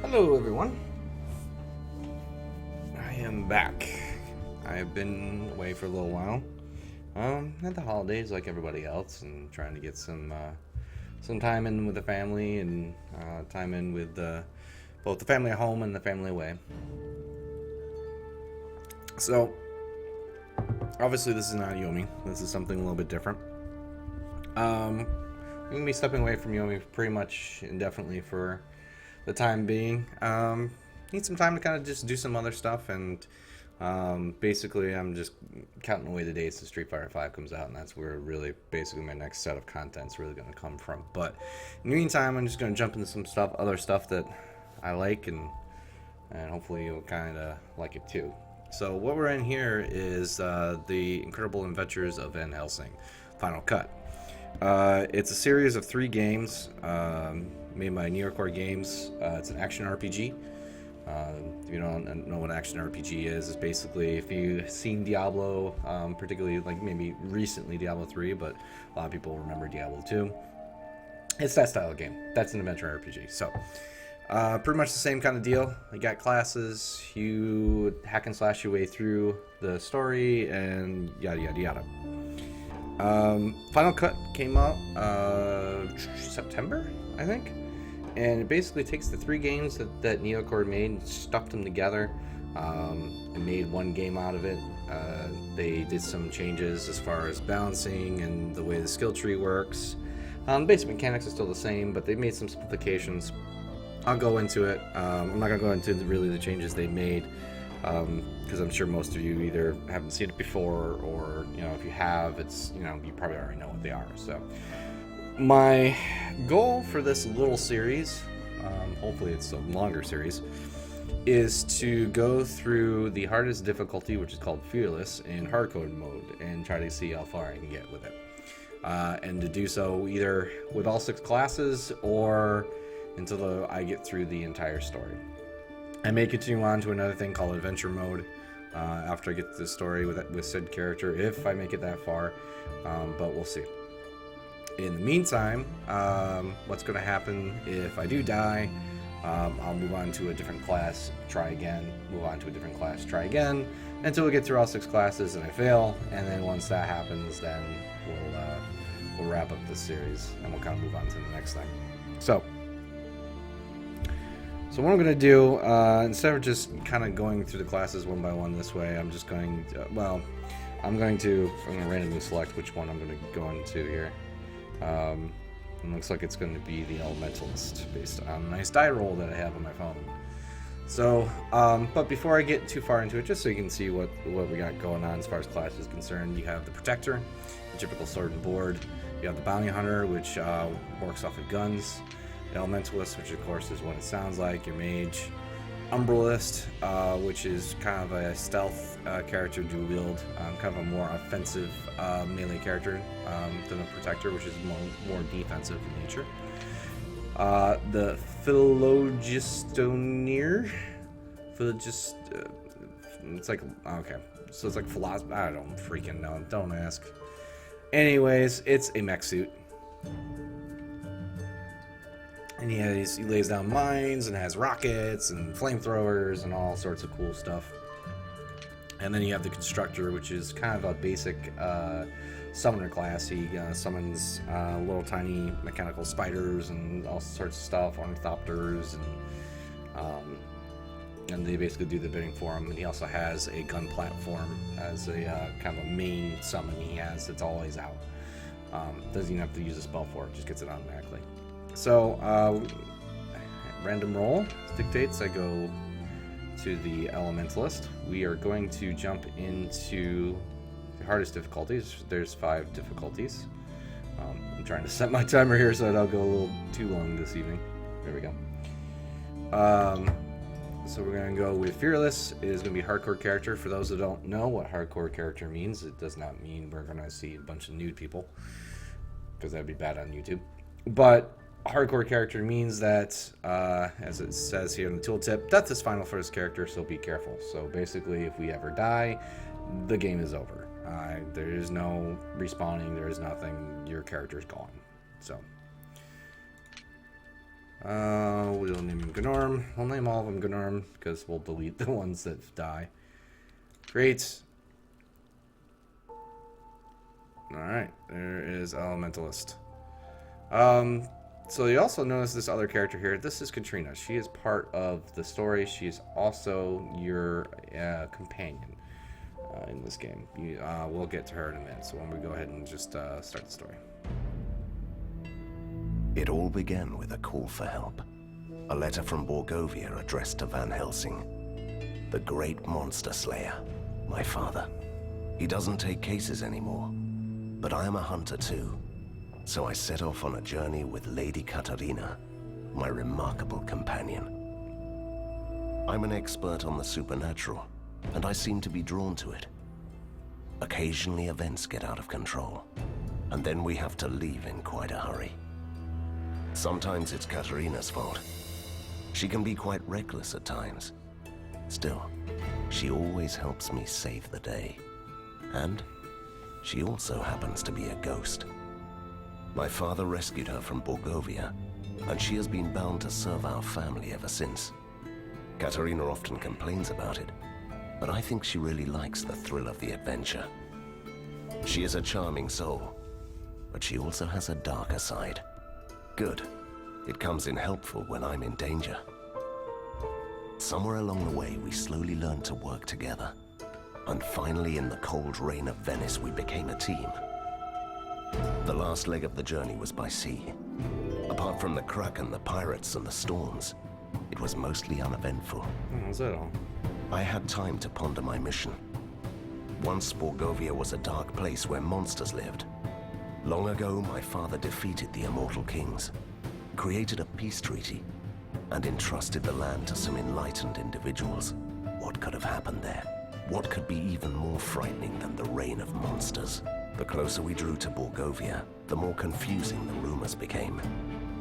Hello everyone, I am back. I have been away for a little while. Had the holidays like everybody else, and trying to get some time in with the family and time in with both the family at home and the family away. So obviously this is not Yomi. This is something a little bit different. I'm gonna be stepping away from Yomi pretty much indefinitely for the time being. Need some time to kind of just do some other stuff, and basically I'm just counting away the days till Street Fighter 5 comes out, and that's where really basically my next set of content's really going to come from. But in the meantime, I'm just going to jump into some other stuff that I like, and hopefully you'll kind of like it too. So what we're in here is the Incredible Adventures of Van Helsing, Final Cut. It's a series of 3 games made by New York Games. It's an action RPG. If you don't know what an action RPG is, it's basically, if you've seen Diablo, particularly like maybe recently Diablo 3, but a lot of people remember Diablo 2. It's that style of game. That's an adventure RPG. So pretty much the same kind of deal. You got classes, you hack and slash your way through the story, and yada yada yada. Final Cut came out September, I think, and it basically takes the 3 games that Neocore made and stuffed them together and made one game out of it. They did some changes as far as balancing and the way the skill tree works. Basic mechanics are still the same, but they made some simplifications. I'll go into it. I'm not going to go into really the changes they made, because I'm sure most of you either haven't seen it before, or if you have, it's you probably already know what they are. So my goal for this little series, hopefully it's a longer series, is to go through the hardest difficulty, which is called Fearless, in hardcode mode, and try to see how far I can get with it. And to do so either with all 6 classes or until I get through the entire story. I may continue on to another thing called Adventure Mode after I get to the story with said character, if I make it that far, but we'll see. In the meantime, what's going to happen if I do die, I'll move on to a different class, try again, move on to a different class, try again, until we get through all 6 classes and I fail, and then once that happens, then we'll wrap up this series, and we'll kind of move on to the next thing. So what I'm going to do, instead of just kind of going through the classes one by one this way, I'm just going to, I'm going to randomly select which one I'm going to go into here. It looks like it's going to be the Elementalist, based on a nice die roll that I have on my phone. So, but before I get too far into it, just so you can see what we got going on as far as class is concerned, you have the Protector, the typical sword and board. You have the Bounty Hunter, which works off of guns. Elementalist, which of course is what it sounds like, your mage. Umbralist, which is kind of a stealth character to wield, kind of a more offensive melee character than the Protector, which is more defensive in nature. The Phlogistoneer, it's like, okay, so it's like philosophy. I don't freaking know. Don't ask. Anyways, it's a mech suit. And he lays down mines and has rockets and flamethrowers and all sorts of cool stuff. And then you have the Constructor, which is kind of a basic summoner class. He summons little tiny mechanical spiders and all sorts of stuff, ornithopters, and they basically do the bidding for him. And he also has a gun platform as a kind of a main summon he has that's always out. Doesn't even have to use a spell for it, just gets it automatically. So, random roll dictates I go to the Elementalist. We are going to jump into the hardest difficulties. There's 5 difficulties. I'm trying to set my timer here so I don't go a little too long this evening. There we go. So we're going to go with Fearless. It is going to be a hardcore character. For those that don't know what hardcore character means, it does not mean we're going to see a bunch of nude people, because that would be bad on YouTube. But hardcore character means that, as it says here in the tooltip, death is final for this character, so be careful. So basically, if we ever die, the game is over. There is no respawning, there is nothing, your character's gone. So, we're going Gnorm. We'll name all of them Gnorm because we'll delete the ones that die. Great. Alright, there is Elementalist. So you also notice this other character here. This is Katrina. She is part of the story. She is also your companion in this game. We'll get to her in a minute. So when we go ahead and just start the story. It all began with a call for help. A letter from Borgovia addressed to Van Helsing, the great monster slayer, my father. He doesn't take cases anymore, but I am a hunter too. So I set off on a journey with Lady Katarina, my remarkable companion. I'm an expert on the supernatural, and I seem to be drawn to it. Occasionally events get out of control, and then we have to leave in quite a hurry. Sometimes it's Katarina's fault. She can be quite reckless at times. Still, she always helps me save the day. And she also happens to be a ghost. My father rescued her from Borgovia, and she has been bound to serve our family ever since. Katarina often complains about it, but I think she really likes the thrill of the adventure. She is a charming soul, but she also has a darker side. Good. It comes in helpful when I'm in danger. Somewhere along the way, we slowly learned to work together. And finally, in the cold rain of Venice, we became a team. The last leg of the journey was by sea. Apart from the Kraken, the pirates, and the storms, it was mostly uneventful. Was that all? I had time to ponder my mission. Once Borgovia was a dark place where monsters lived. Long ago, my father defeated the immortal kings, created a peace treaty, and entrusted the land to some enlightened individuals. What could have happened there? What could be even more frightening than the reign of monsters? The closer we drew to Borgovia, the more confusing the rumors became.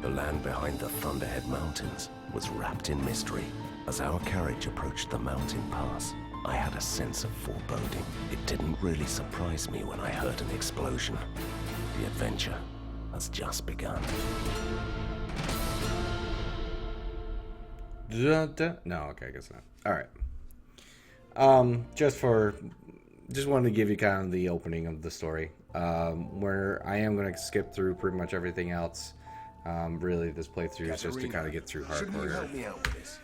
The land behind the Thunderhead Mountains was wrapped in mystery. As our carriage approached the mountain pass, I had a sense of foreboding. It didn't really surprise me when I heard an explosion. The adventure has just begun. No, okay, I guess not. All right. Just wanted to give you kind of the opening of the story, where I am going to skip through pretty much everything else. Really, this playthrough is just to kind of get through hardcore. Help me out with this?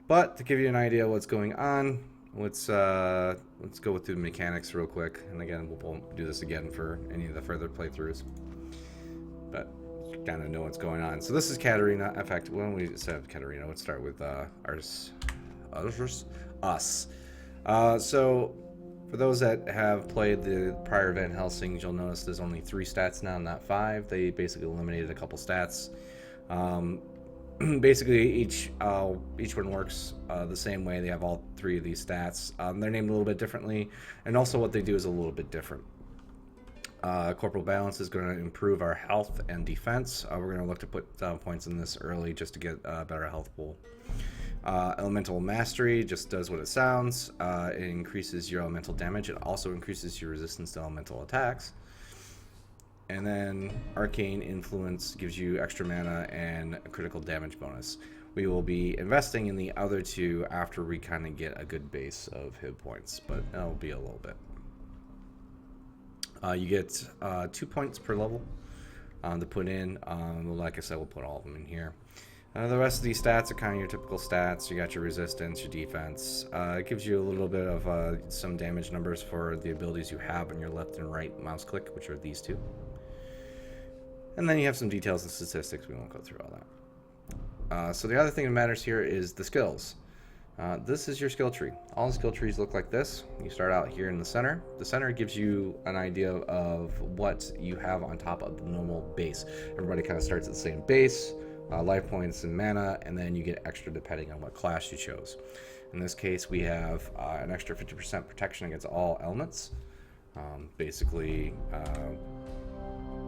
But to give you an idea of what's going on, let's go through the mechanics real quick, and again, we won't do this again for any of the further playthroughs. But kind of know what's going on. So this is Katarina. In fact, when we set up Katarina, let's start with us. So for those that have played the prior Van Helsing, you'll notice there's only 3 stats now, not 5. They basically eliminated a couple stats. Basically, each one works the same way. They have all 3 of these stats. They're named a little bit differently, and also what they do is a little bit different. Corporal balance is going to improve our health and defense. We're going to look to put down points in this early just to get a better health pool. Elemental mastery just does what it sounds. It increases your elemental damage. It also increases your resistance to elemental attacks. And then arcane influence gives you extra mana and a critical damage bonus. We will be investing in the other 2 after we kind of get a good base of hit points, but it'll be a little bit. You get 2 points per level to put in. Like I said, we'll put all of them in here. The rest of these stats are kind of your typical stats. You got your resistance, your defense. It gives you a little bit of some damage numbers for the abilities you have on your left and right mouse click, which are these 2. And then you have some details and statistics. We won't go through all that. So the other thing that matters here is the skills. This is your skill tree. All the skill trees look like this. You start out here in the center. The center gives you an idea of what you have on top of the normal base. Everybody kind of starts at the same base. Life points and mana, and then you get extra depending on what class you chose. In this case, we have an extra 50% protection against all elements. Basically,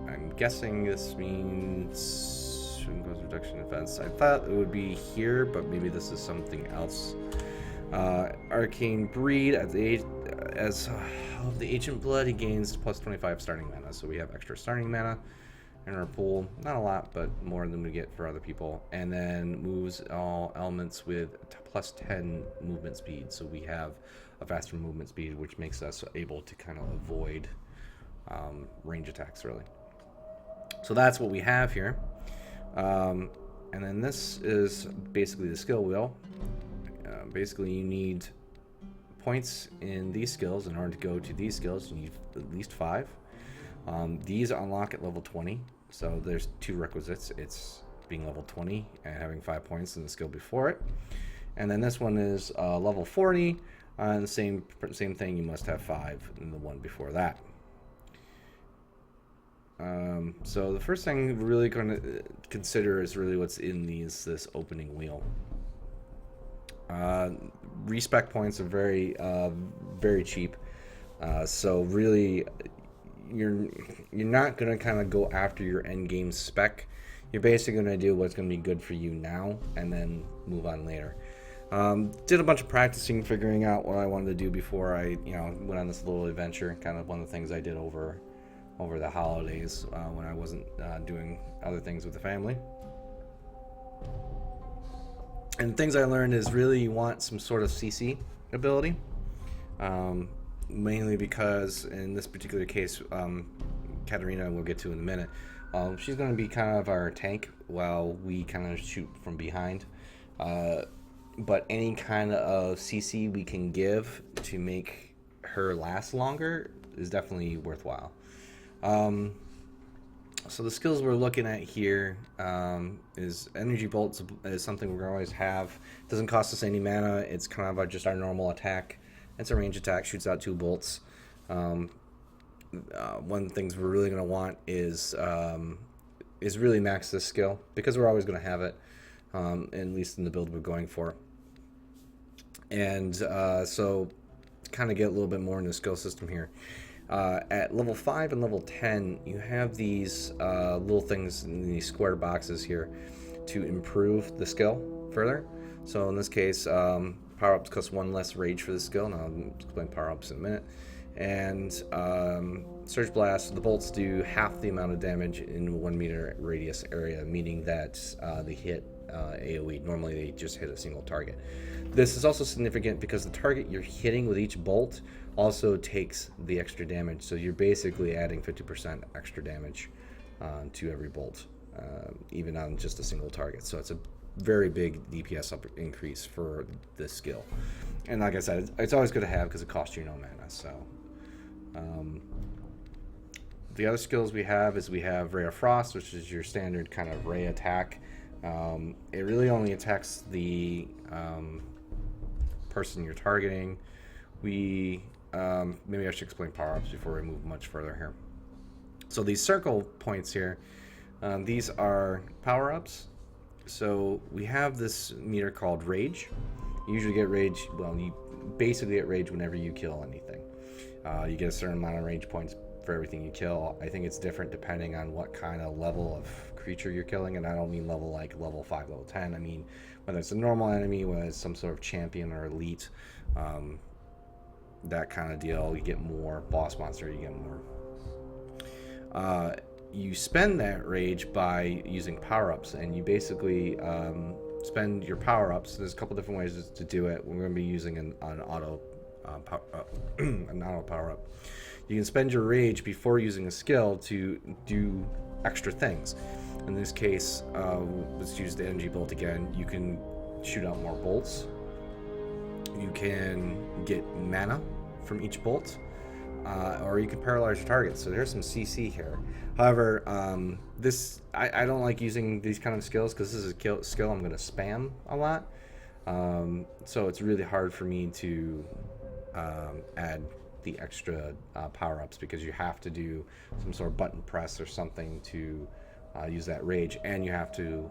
I'm guessing this means goes reduction defense. I thought it would be here, but maybe this is something else. Arcane breed as the ancient blood, he gains plus 25 starting mana, so we have extra starting mana. in our pool. Not a lot, but more than we get for other people. And then moves all elements with plus 10 movement speed. So we have a faster movement speed, which makes us able to kind of avoid range attacks, really. So that's what we have here. And then this is basically the skill wheel. Basically, you need points in these skills. In order to go to these skills, you need at least 5. These unlock at level 20. So there's 2 requisites. It's being level 20 and having 5 points in the skill before it. And then this one is level 40. And the same thing, you must have 5 in the one before that. So the first thing we're really going to consider is really what's in this opening wheel. Respec points are very cheap. So really, you're not going to kind of go after your end game spec. You're basically going to do what's going to be good for you now, and then move on later. Did a bunch of practicing, figuring out what I wanted to do before I, went on this little adventure. Kind of one of the things I did over the holidays when I wasn't doing other things with the family. And things I learned is really you want some sort of CC ability, mainly because in this particular case, Katarina, we'll get to in a minute, she's going to be kind of our tank while we kind of shoot from behind. But any kind of CC we can give to make her last longer is definitely worthwhile. So the skills we're looking at here is Energy Bolts is something we're going to always have. It doesn't cost us any mana. It's kind of just our normal attack. It's a range attack, shoots out 2 bolts. One of the things we're really going to want is really max this skill, because we're always going to have it, at least in the build we're going for. And so kind of get a little bit more into the skill system here. At level 5 and level 10, you have these little things in these square boxes here to improve the skill further. So in this case, power-ups cost 1 less rage for the skill, and I'll explain power-ups in a minute. And Surge Blast, the bolts do half the amount of damage in a 1 meter radius area, meaning that they hit AoE. Normally they just hit a single target. This is also significant because the target you're hitting with each bolt also takes the extra damage, so you're basically adding 50% extra damage to every bolt, even on just a single target. So it's a very big DPS increase for this skill. And like I said, it's always good to have because it costs you no mana. So the other skills we have is we have Ray of Frost, which is your standard kind of ray attack. It really only attacks the person you're targeting. Maybe I should explain power-ups before we move much further here. So these circle points here, these are power-ups. So we have this meter called Rage. You usually get Rage, well, you basically get Rage whenever you kill anything. You get a certain amount of Rage points for everything you kill. I think it's different depending on what kind of level of creature you're killing, and I don't mean level 5, level 10. I mean whether it's a normal enemy, whether it's some sort of champion or elite, that kind of deal. You get more. Boss monster, you get more. You spend that rage by using power-ups, and you basically spend your power-ups. There's a couple different ways to do it. We're going to be using an auto power-up. You can spend your rage before using a skill to do extra things. In this case, let's use the energy bolt again. You can shoot out more bolts. You can get mana from each bolt, or you can paralyze your target. So there's some CC here. However, I don't like using these kind of skills because this is a skill I'm going to spam a lot. So it's really hard for me to add the extra power-ups, because you have to do some sort of button press or something to use that rage, and you have to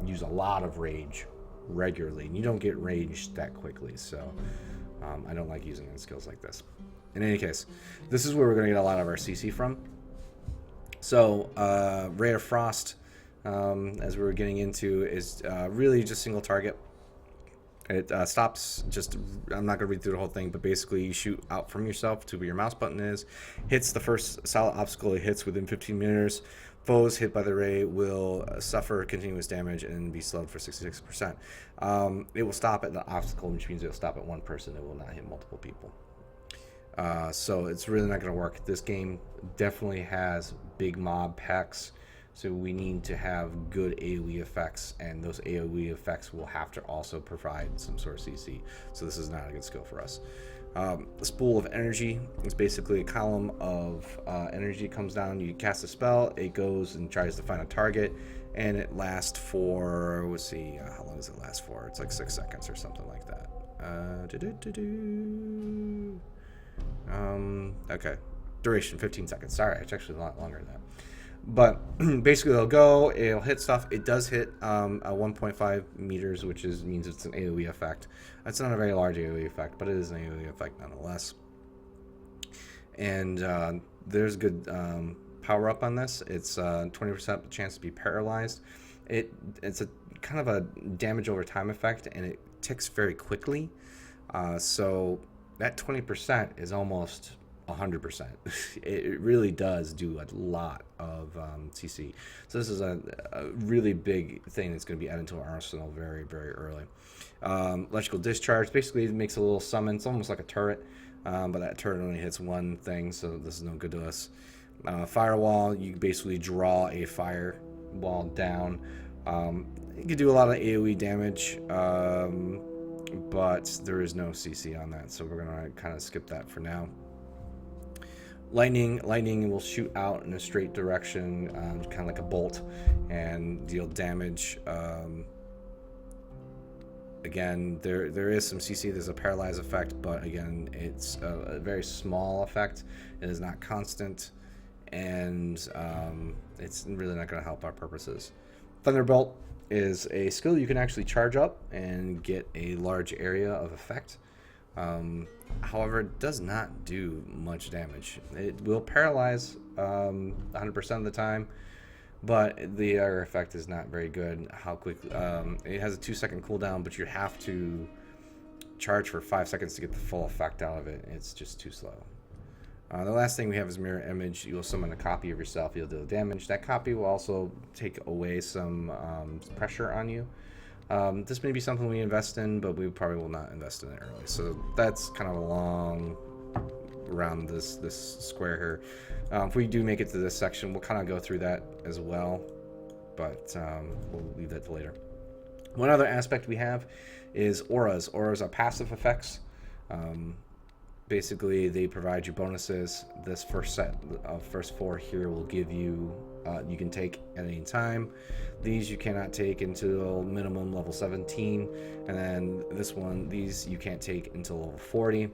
use a lot of rage regularly, and you don't get rage that quickly. So I don't like using skills like this. In any case, this is where we're going to get a lot of our CC from. So Ray of Frost, as we were getting into, is really just single target. It stops I'm not going to read through the whole thing, but basically you shoot out from yourself to where your mouse button is, hits the first solid obstacle it hits within 15 meters. Foes hit by the ray will suffer continuous damage and be slowed for 66%. It will stop at the obstacle, which means it will stop at one person. It will not hit multiple people. So it's really not going to work. This game definitely has big mob packs, so we need to have good AoE effects, and those AoE effects will have to also provide some sort of CC. So this is not a good skill for us. The spool of energy is basically a column of energy comes down. You cast a spell, it goes and tries to find a target, and it lasts for, let's see, how long does it last for? It's like 6 seconds or something like that. Okay, duration 15 seconds. Sorry, it's actually a lot longer than that. But basically, it'll hit stuff. It does hit a 1.5 meters, which means it's an AoE effect. It's not a very large AoE effect, but it is an AoE effect nonetheless. And there's good power up on this. It's 20% chance to be paralyzed. It's a kind of a damage over time effect, and it ticks very quickly. So that 20% is almost 100%. It really does do a lot of CC. So this is a really big thing that's going to be added to our arsenal very, very early. Electrical discharge basically makes a little summon. It's almost like a turret, but that turret only hits one thing, so this is no good to us. Firewall, you basically draw a firewall down. You can do a lot of AoE damage, but there is no CC on that, so we're going to kind of skip that for now. Lightning will shoot out in a straight direction, kind of like a bolt, and deal damage. Again, there is some CC. There's a paralyze effect, but again, it's a very small effect. It is not constant, and it's really not going to help our purposes. Thunderbolt is a skill you can actually charge up and get a large area of effect. However, it does not do much damage. It will paralyze 100% of the time, but the other effect is not very good. How quickly it has a 2-second cooldown, but you have to charge for 5 seconds to get the full effect out of it. It's just too slow. The last thing we have is mirror image. You'll summon a copy of yourself. You'll deal damage. That copy will also take away some pressure on you. This may be something we invest in, but we probably will not invest in it early. So that's kind of a long around this square here. If we do make it to this section, we'll kind of go through that as well, but we'll leave that to later. One other aspect we have is auras. Auras are passive effects. Basically, they provide you bonuses. This first set of first 4 here will give you, you can take at any time. These you cannot take until minimum level 17. And then these you can't take until level 40.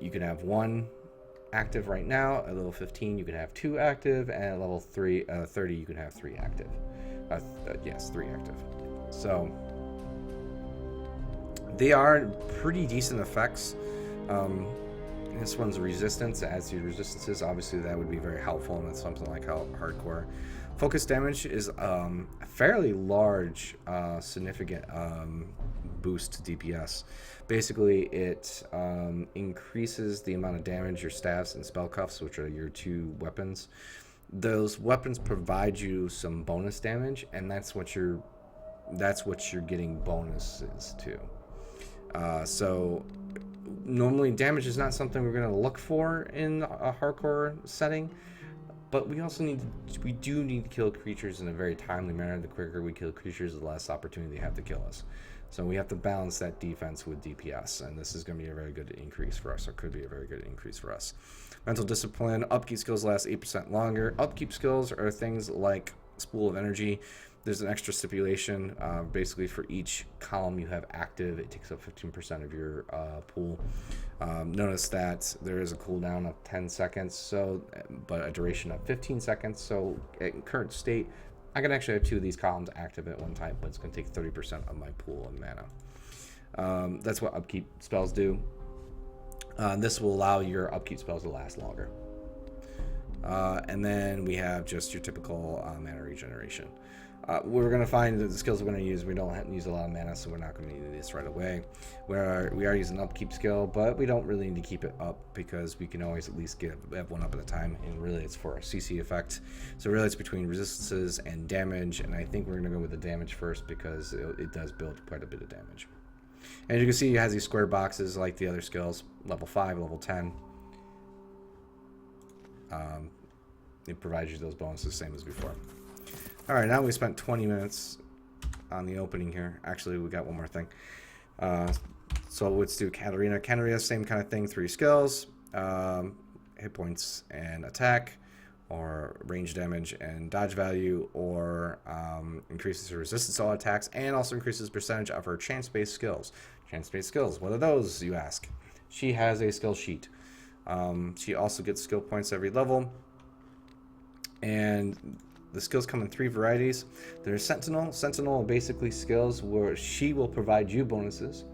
You can have 1 active right now. At level 15, you can have 2 active. And at level 30, you can have 3 active. Yes, 3 active. So they are pretty decent effects. This one's resistance. It adds to your resistances. Obviously, that would be very helpful, and that's something like hardcore. Focus damage is a fairly large, significant boost to DPS. Basically, it increases the amount of damage your staffs and spell cuffs, which are your 2 weapons. Those weapons provide you some bonus damage, and that's what you're getting bonuses to. So normally damage is not something we're going to look for in a hardcore setting, but we do need to kill creatures in a very timely manner. The quicker we kill creatures, the less opportunity they have to kill us. So we have to balance that defense with DPS, and this is going to be a very good increase for us, or could be a very good increase for us. Mental discipline, upkeep skills last 8% longer. Upkeep skills are things like Spool of Energy. There's an extra stipulation. Basically, for each column you have active, it takes up 15% of your pool. Notice that there is a cooldown of 10 seconds, but a duration of 15 seconds. So at current state, I can actually have 2 of these columns active at one time, but it's going to take 30% of my pool of mana. That's what upkeep spells do. This will allow your upkeep spells to last longer. And then we have just your typical mana regeneration. we're going to find that the skills we're going to use, we don't use a lot of mana, so we're not going to need this right away. We are using an upkeep skill, but we don't really need to keep it up because we can always at least have one up at a time, and really it's for a CC effect. So really it's between resistances and damage, and I think we're going to go with the damage first because it does build quite a bit of damage. And you can see it has these square boxes like the other skills, level 5, level 10. It provides you those bonuses, same as before. Alright, now we spent 20 minutes on the opening here. Actually, we got one more thing. So let's do Katarina. Katarina, same kind of thing, 3 skills. Hit points and attack, or range damage and dodge value, or increases her resistance to all attacks, and also increases percentage of her chance-based skills. Chance-based skills, what are those, you ask? She has a skill sheet. She also gets skill points every level. And the skills come in 3 varieties. There's Sentinel. Sentinel are basically skills where she will provide you bonuses.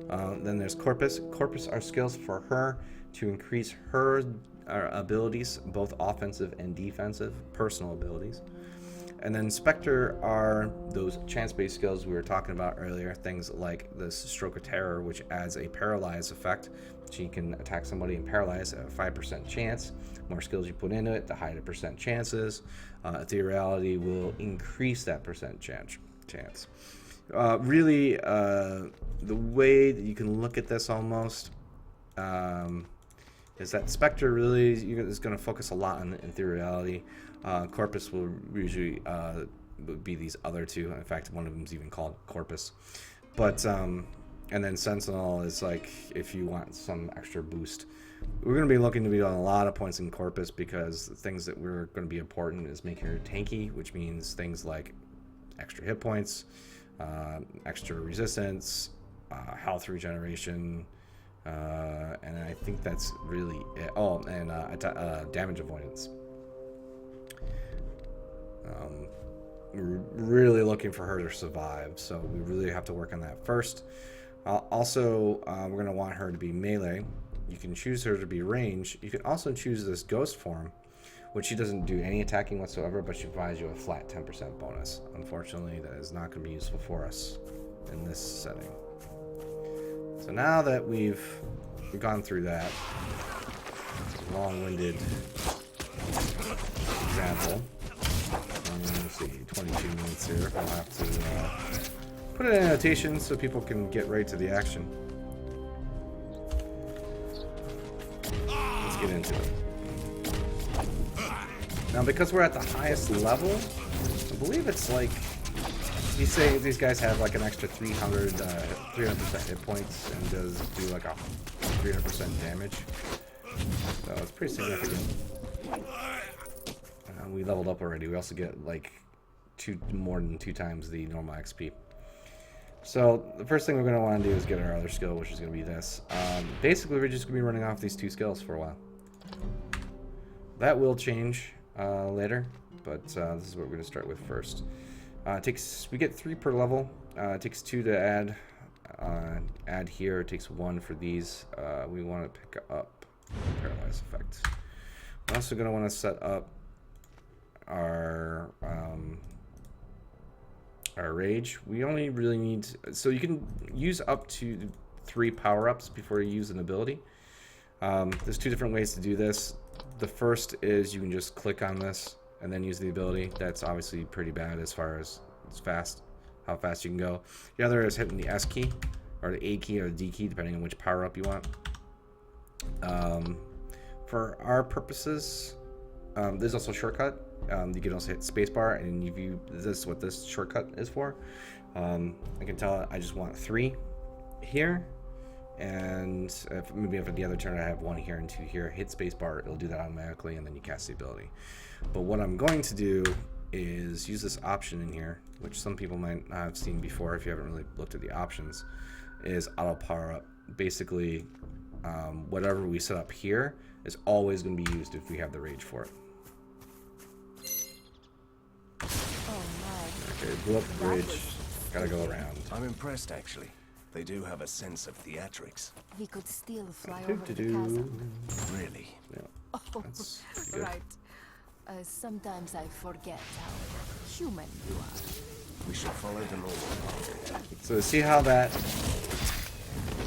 Then there's Corpus. Corpus are skills for her to increase her abilities, both offensive and defensive, personal abilities. And then Spectre are those chance-based skills we were talking about earlier, things like this Stroke of Terror, which adds a paralyze effect. She can attack somebody and paralyze at a 5% chance. More skills you put into it, the higher the percent chances. Ethereality will increase that percent chance. Really, the way that you can look at this almost is that Spectre really is going to focus a lot on ethereality. Corpus will usually be these other two. In fact, one of them is even called Corpus. But and then Sentinel is like if you want some extra boost. We're going to be looking to be on a lot of points in Corpus because the things that we're going to be important is making her tanky, which means things like extra hit points, extra resistance, health regeneration, and I think that's really it. Oh, and damage avoidance. We're really looking for her to survive, so we really have to work on that first. Also, we're going to want her to be melee. You can choose her to be range. You can also choose this ghost form, which she doesn't do any attacking whatsoever, but she provides you a flat 10% bonus. Unfortunately, that is not going to be useful for us in this setting. So now that we've gone through that long-winded example, let's see, 22 minutes here. I'll have to put it in annotation so people can get right to the action. Let's get into it. Now, because we're at the highest level, I believe it's like he's saying these guys have like an extra 300% hit points and does do like a 300% damage. So it's pretty significant. We leveled up already. We also get like more than 2 times the normal XP. So the first thing we're going to want to do is get our other skill, which is going to be this. Basically, we're just going to be running off these 2 skills for a while. That will change later, but this is what we're going to start with first. We get 3 per level. It takes 2 to add here. It takes 1 for these. We want to pick up paralyze effect. We're also going to want to set up our rage. We only really need, so you can use up to 3 power-ups before you use an ability. There's 2 different ways to do this. The first is you can just click on this and then use the ability. That's obviously pretty bad as far as how fast you can go. The other is hitting the S key or the A key or the D key, depending on which power-up you want. For our purposes, there's also a shortcut. You can also hit spacebar, and this is what this shortcut is for. I can tell it I just want 3 here, and maybe if the other turn I have 1 here and 2 here, hit spacebar, it'll do that automatically, and then you cast the ability. But what I'm going to do is use this option in here, which some people might not have seen before if you haven't really looked at the options, is auto power up. Basically, whatever we set up here is always going to be used if we have the rage for it. Okay, blew up the bridge. Gotta go around. I'm impressed, actually. They do have a sense of theatrics. We could still fly over the chasm. Really? Yeah, Oh, that's good. right. Sometimes I forget how human you are. We should follow the normal path. So see how that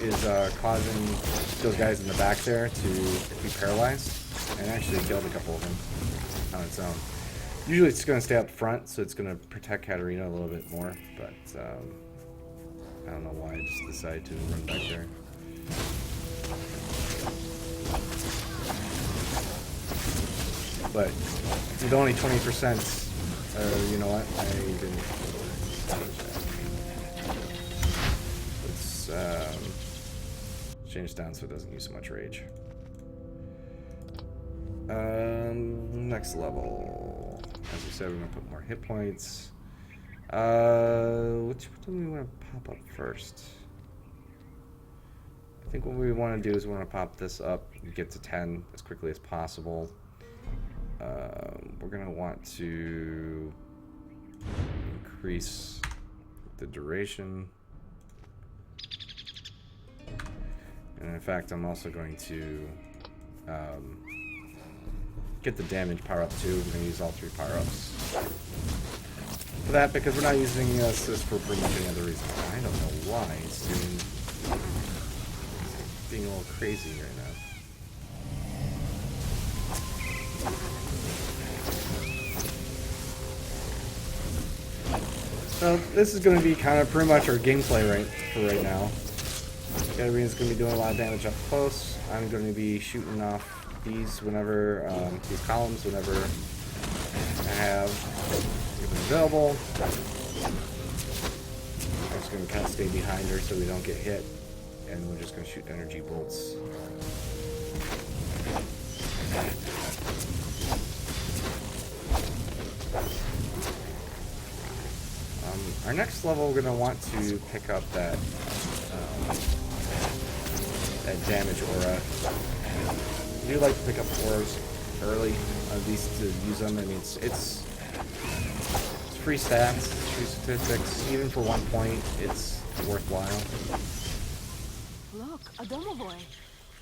is causing those guys in the back there to be paralyzed? And actually killed a couple of them on its own. Usually it's going to stay up front, so it's going to protect Katarina a little bit more, but I don't know why I just decided to run back there. But with only 20%, you know what? I didn't. Let's change down so it doesn't use so much rage. Next level. As we said, we're gonna put more hit points. Which do we want to pop up first? I think what we want to do is we want to pop this up and get to 10 as quickly as possible. We're gonna want to increase the duration. And in fact, I'm also going to get the damage power up too. We're going to use all 3 power-ups for that because we're not using this for pretty much any other reason. I don't know why it's being a little crazy right now. So this is going to be kind of pretty much our gameplay for right now. Katarina's going to be doing a lot of damage up close. I'm going to be shooting off these whenever, these columns whenever I have them available. I'm just going to kind of stay behind her so we don't get hit. And we're just going to shoot energy bolts. Our next level, we're going to want to pick up that damage aura. I do like to pick up auras early, at least to use them. I mean, it's free stats, free statistics. Even for 1 point, it's worthwhile. Look, a domo boy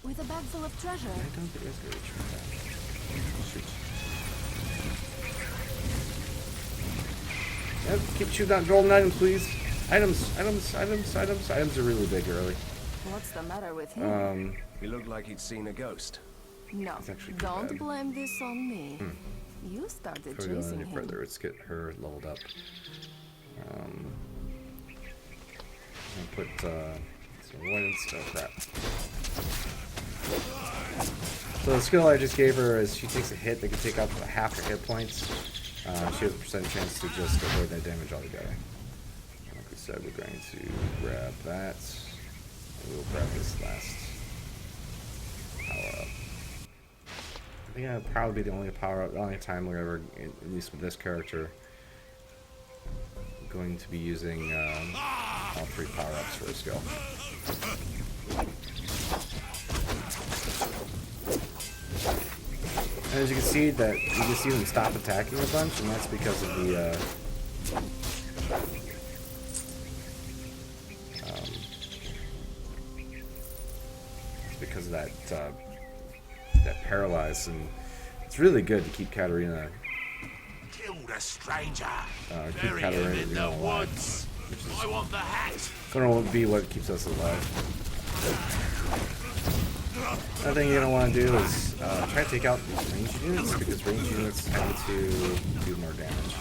with a bag full of treasure. I don't think that's very true. Shoot. Yep, keep shooting out golden items, please. Items are really big early. What's the matter with him? He looked like he'd seen a ghost. No, don't blame this on me. You started Before we go chasing any him. further, let's get her leveled up. I'll put some avoidance. Oh crap. So the skill I just gave her is she takes a hit that can take out half her hit points. She has a percent chance to just avoid that damage altogether. Like we said, we're going to grab that. And we'll grab this last power up. I think that'll probably be the only power up, the only time we're ever, at least with this character, going to be using all 3 power ups for a skill. And as you can see, them stop attacking a bunch, and that's because of the it's because of that paralyze, and it's really good to keep Katarina. Killed a stranger. Keep Katarina in the alive, woods. which is I want the hat. going to be what keeps us alive. Another thing you don't want to do is try to take out these ranged units, because ranged units tend to do more damage.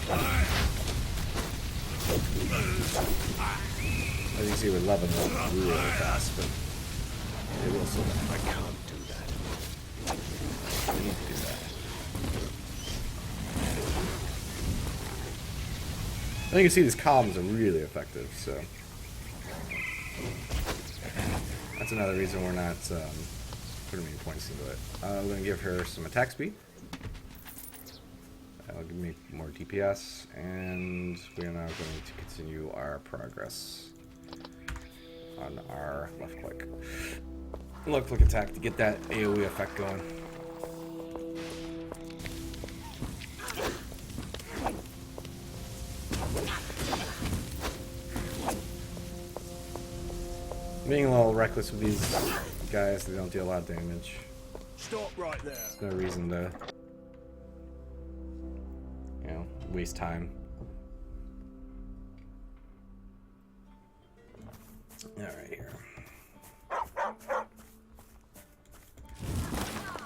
As you can see, we're leveling up really fast, but it will slow down. I can't do that. We need to do that. I think you can see these columns are really effective, so that's another reason we're not putting many points into it. I'm going to give her some attack speed. That'll give me more DPS, and we're now going to continue our progress on our left click attack to get that AoE effect going. Being a little reckless with these guys, they don't deal a lot of damage. Stop right there. There's no reason to waste time. All right, here.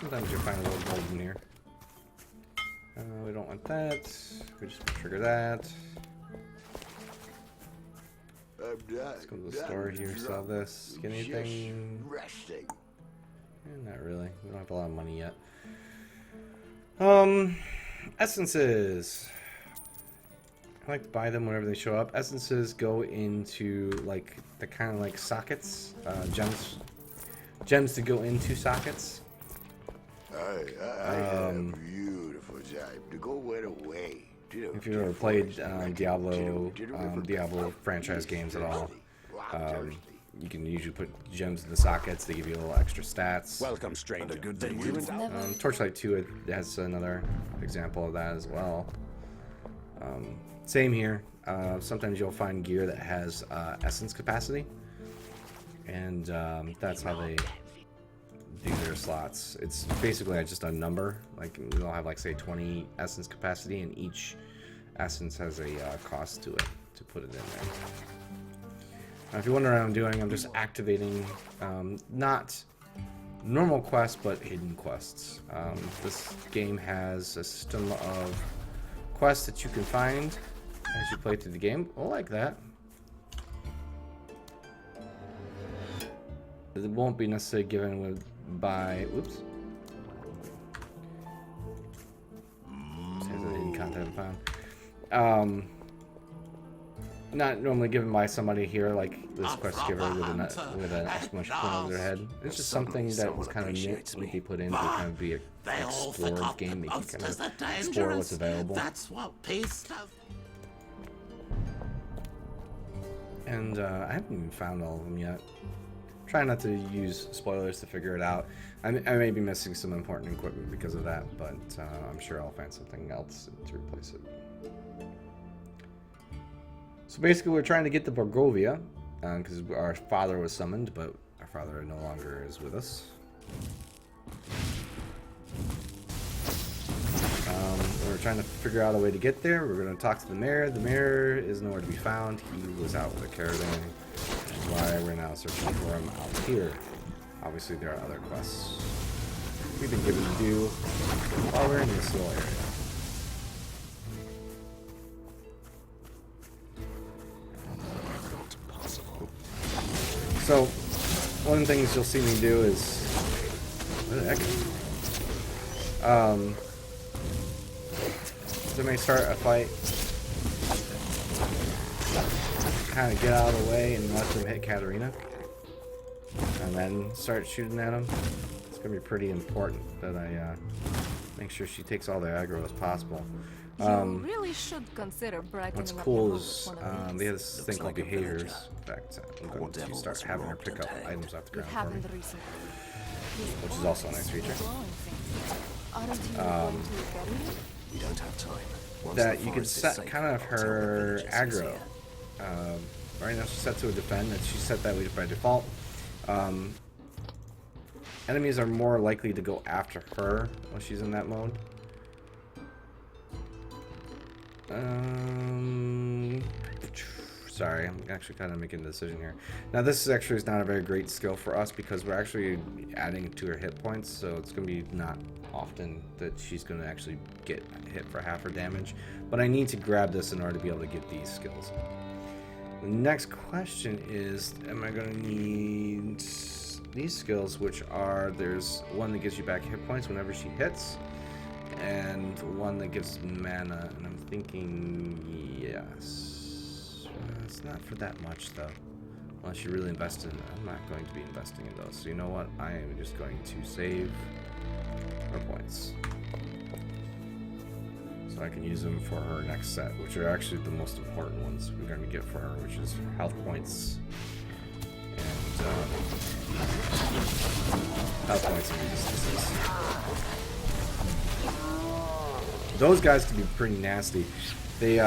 Sometimes you find a little gold in here. We don't want that. We just trigger that. Let's go to the store here, sell this. Get anything? Resting. Not really. We don't have a lot of money yet. Essences. I like to buy them whenever they show up. Essences go into like the kind of like sockets, gems to go into sockets. I have a beautiful time to go right away. If you've ever played Diablo franchise games at all, you can usually put gems in the sockets. They give you a little extra stats. Welcome, stranger. Good day. Torchlight 2 it has another example of that as well. Same here. Sometimes you'll find gear that has essence capacity, and that's how they do their slots. It's basically just a number. Like they'll have like say 20 essence capacity, and each essence has a cost to it to put it in there. Now, if you wonder what I'm doing, I'm just activating not normal quests but hidden quests. This game has a system of quests that you can find as you play through the game. I like that. It won't be necessarily given by. Oops. It says a hidden content found. Not normally given by somebody here, like this quest giver with an exclamation point over their head. It's just something that was kind of nitty put in to kind of be an explored game. That you can kind of explore what's available. That's what peace does. And I haven't even found all of them yet. Try not to use spoilers to figure it out. I may be missing some important equipment because of that, but I'm sure I'll find something else to replace it. So basically we're trying to get to Borgovia, because our father was summoned, but our father no longer is with us. We're trying to figure out a way to get there. We're going to talk to the mayor. The mayor is nowhere to be found. He was out with a caravan. That's why we're now searching for him out here. Obviously there are other quests we've been given to do while we're in this little area. So, one of the things you'll see me do is, what the heck? So I may start a fight, kind of get out of the way and let them hit Katarina, and then start shooting at them. It's going to be pretty important that I make sure she takes all the aggro as possible. You really should consider brightening What's up cool your is mood with one of these. they have this thing called like a behaviors. villager. In fact, I'm Poor going to devil start was having her robbed pick and up hanged. items off the You ground for me. haven't recently. Which is also a nice feature. Aren't you going to bury it? We don't have time. Once That the you can forest is set safe, kind of I'll tell the her villagers he's aggro. here. Right now she's set to a defend, and she's set that way by default. Enemies are more likely to go after her when she's in that mode. Sorry, I'm actually kind of making a decision here. Now this is not a very great skill for us because we're actually adding to her hit points, so it's going to be not often that she's going to actually get hit for half her damage. But I need to grab this in order to be able to get these skills. The next question is, am I going to need these skills, which are, there's one that gives you back hit points whenever she hits, and one that gives mana, and I'm thinking yes. It's not for that much though, unless you really invest in it. I'm not going to be investing in those, so you know what, I am just going to save her points so I can use them for her next set, which are actually the most important ones we're going to get for her, which is health points and health points and resistances. Those guys can be pretty nasty. They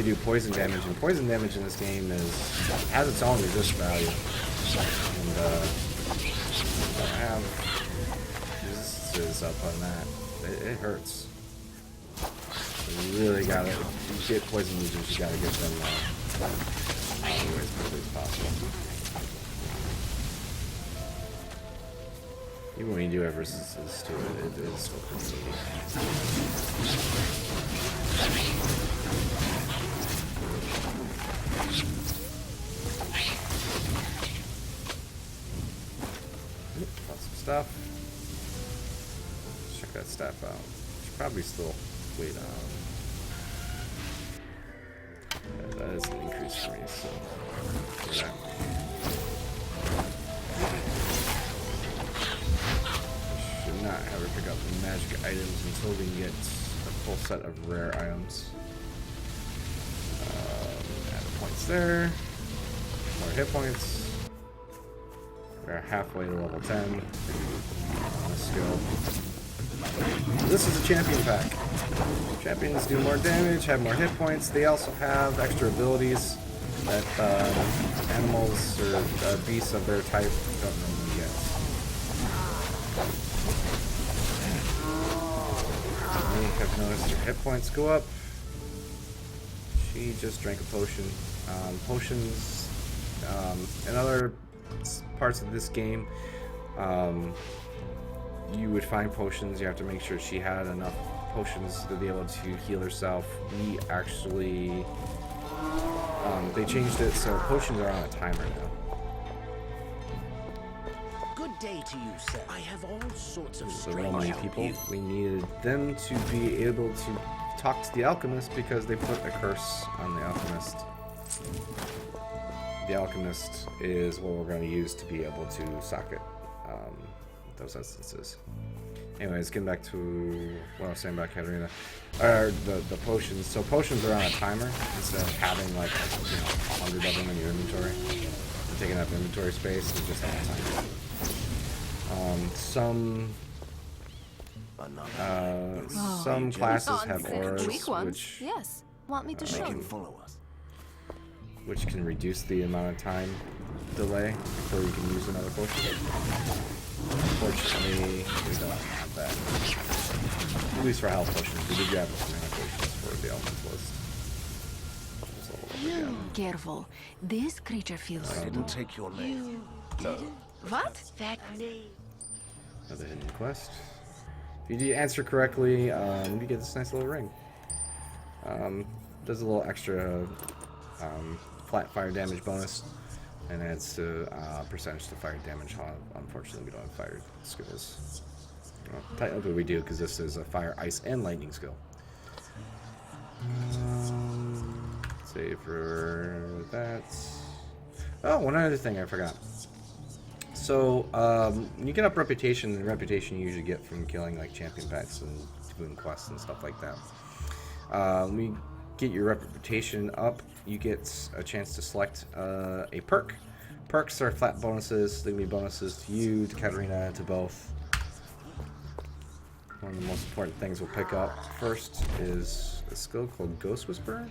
do poison damage, and poison damage in this game has its own resist value. And I have resistances up on that. It hurts. You really gotta get poison users. You gotta get them out of the way as quickly as possible. Even when you do have resistance to it, it is still pretty got some stuff. Let's check that staff out. Should probably still wait on. Yeah, that is an increase for me, so. Yeah. Should not have her pick up magic items until we get a full set of rare items. Add points there. More hit points. We're halfway to level 10 on a skill. This is a champion pack. Champions do more damage, have more hit points. They also have extra abilities that animals or beasts of their type don't normally get. You may have noticed your hit points go up. She just drank a potion. Potions in other parts of this game, you would find potions. You have to make sure she had enough potions to be able to heal herself. We actually they changed it so potions are on a timer now. Good day to you, sir. I have all sorts of So many people, we needed them to be able to talk to the alchemist because they put a curse on the alchemist. The alchemist is what we're going to use to be able to socket those instances. Anyways, getting back to what I was saying about Katarina, or the potions. So potions are on a timer instead of having like 100 of them in your inventory. They're taking up inventory space. They're just on a timer. Some classes have auras, which Yes. Want me to show you? Follow us. which can reduce the amount of time delay before you can use another potion. Unfortunately, we don't have that. At least for health potions. We did grab some mana potions for the Elementalist. Careful. This creature feels. I didn't take your name. What? That name. Another hidden quest. If you answer correctly, you get this nice little ring. Does a little extra flat fire damage bonus, and adds to percentage to fire damage. Unfortunately, we don't have fire skills. Well, technically we do, because this is a fire, ice, and lightning skill. Save for that. Oh, one other thing I forgot. So, when you get up reputation, the reputation you usually get from killing like champion pets and doing quests and stuff like that. When you get your reputation up, you get a chance to select a perk. Perks are flat bonuses. They can be bonuses to you, to Katarina, to both. One of the most important things we'll pick up first is a skill called Ghost Whisperer.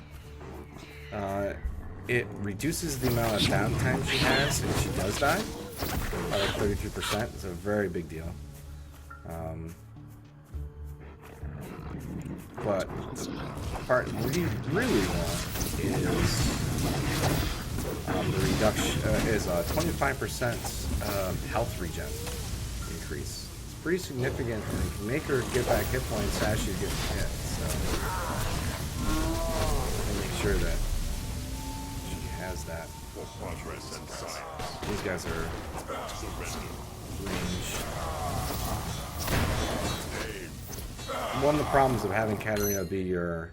It reduces the amount of downtime she has if she does die by like 33%. It's a very big deal. But the part we really want is the reduction is a 25% health regen increase. It's pretty significant, and it can make her get back hit points as she gets hit. So make sure that she has that. These guys are range. One of the problems of having Katarina be your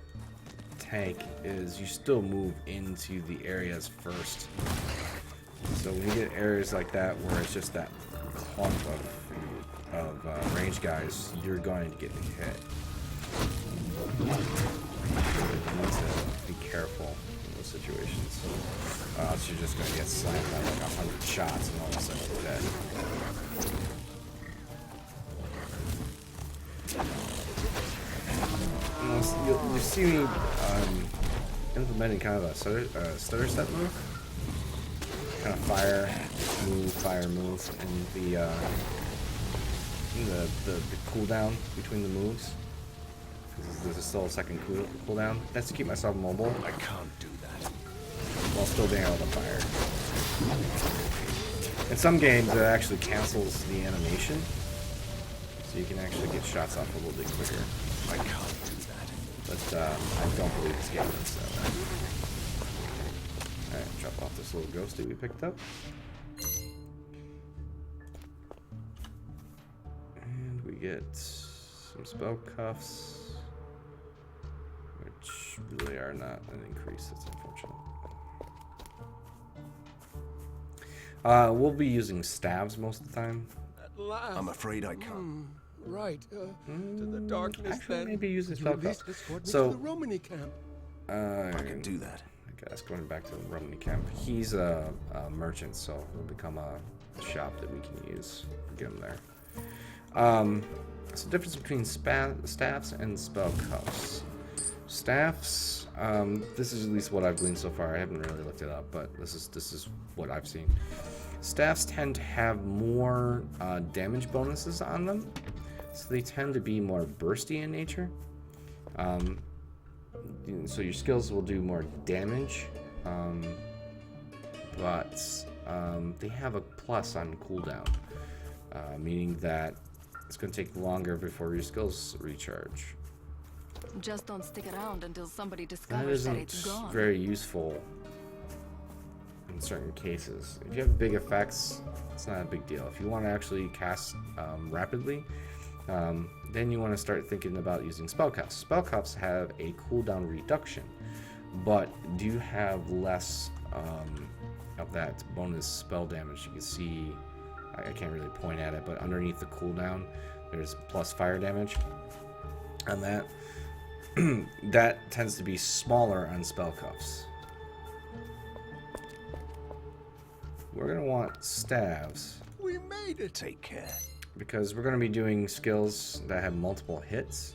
tank is you still move into the areas first. So when you get areas like that where it's just that clump of range guys, you're going to get hit. You need to be careful in those situations. Or else you're just going to get slammed by like 100 shots and all of a sudden you're dead. You see me implementing kind of a stutter step move, kind of fire move, and the cooldown between the moves. because there's still a second cooldown. That's to keep myself mobile I can't do that. while still being able to fire. In some games, it actually cancels the animation, so you can actually get shots off a little bit quicker. I can't do that. But I don't believe this game is so. Alright, drop off this little ghosty we picked up. And we get some spell cuffs, which really are not an increase. That's unfortunate. We'll be using staves most of the time. At last. I'm afraid I can't. Right. To the darkness Actually, then. maybe using You spell at least cuffs. escort me So- to the Romany camp. I can do that. I guess going back to the Romany camp, he's a merchant, so he'll become a shop that we can use. Get him there. So the difference between staffs and spell cuffs. Staffs, this is at least what I've gleaned so far. I haven't really looked it up, but this is what I've seen. Staffs tend to have more damage bonuses on them, so they tend to be more bursty in nature. So your skills will do more damage, but they have a plus on cooldown, meaning that it's going to take longer before your skills recharge. Just don't stick around until somebody That discovers that isn't it's gone. very useful in certain cases. If you have big effects, it's not a big deal. If you want to actually cast rapidly, then you want to start thinking about using spell cuffs. Spell cuffs have a cooldown reduction, but do have less of that bonus spell damage. You can see, I can't really point at it, but underneath the cooldown, there's plus fire damage on that. That tends to be smaller on spell cuffs. We're going to want staves. We made it. Take care. Because we're going to be doing skills that have multiple hits,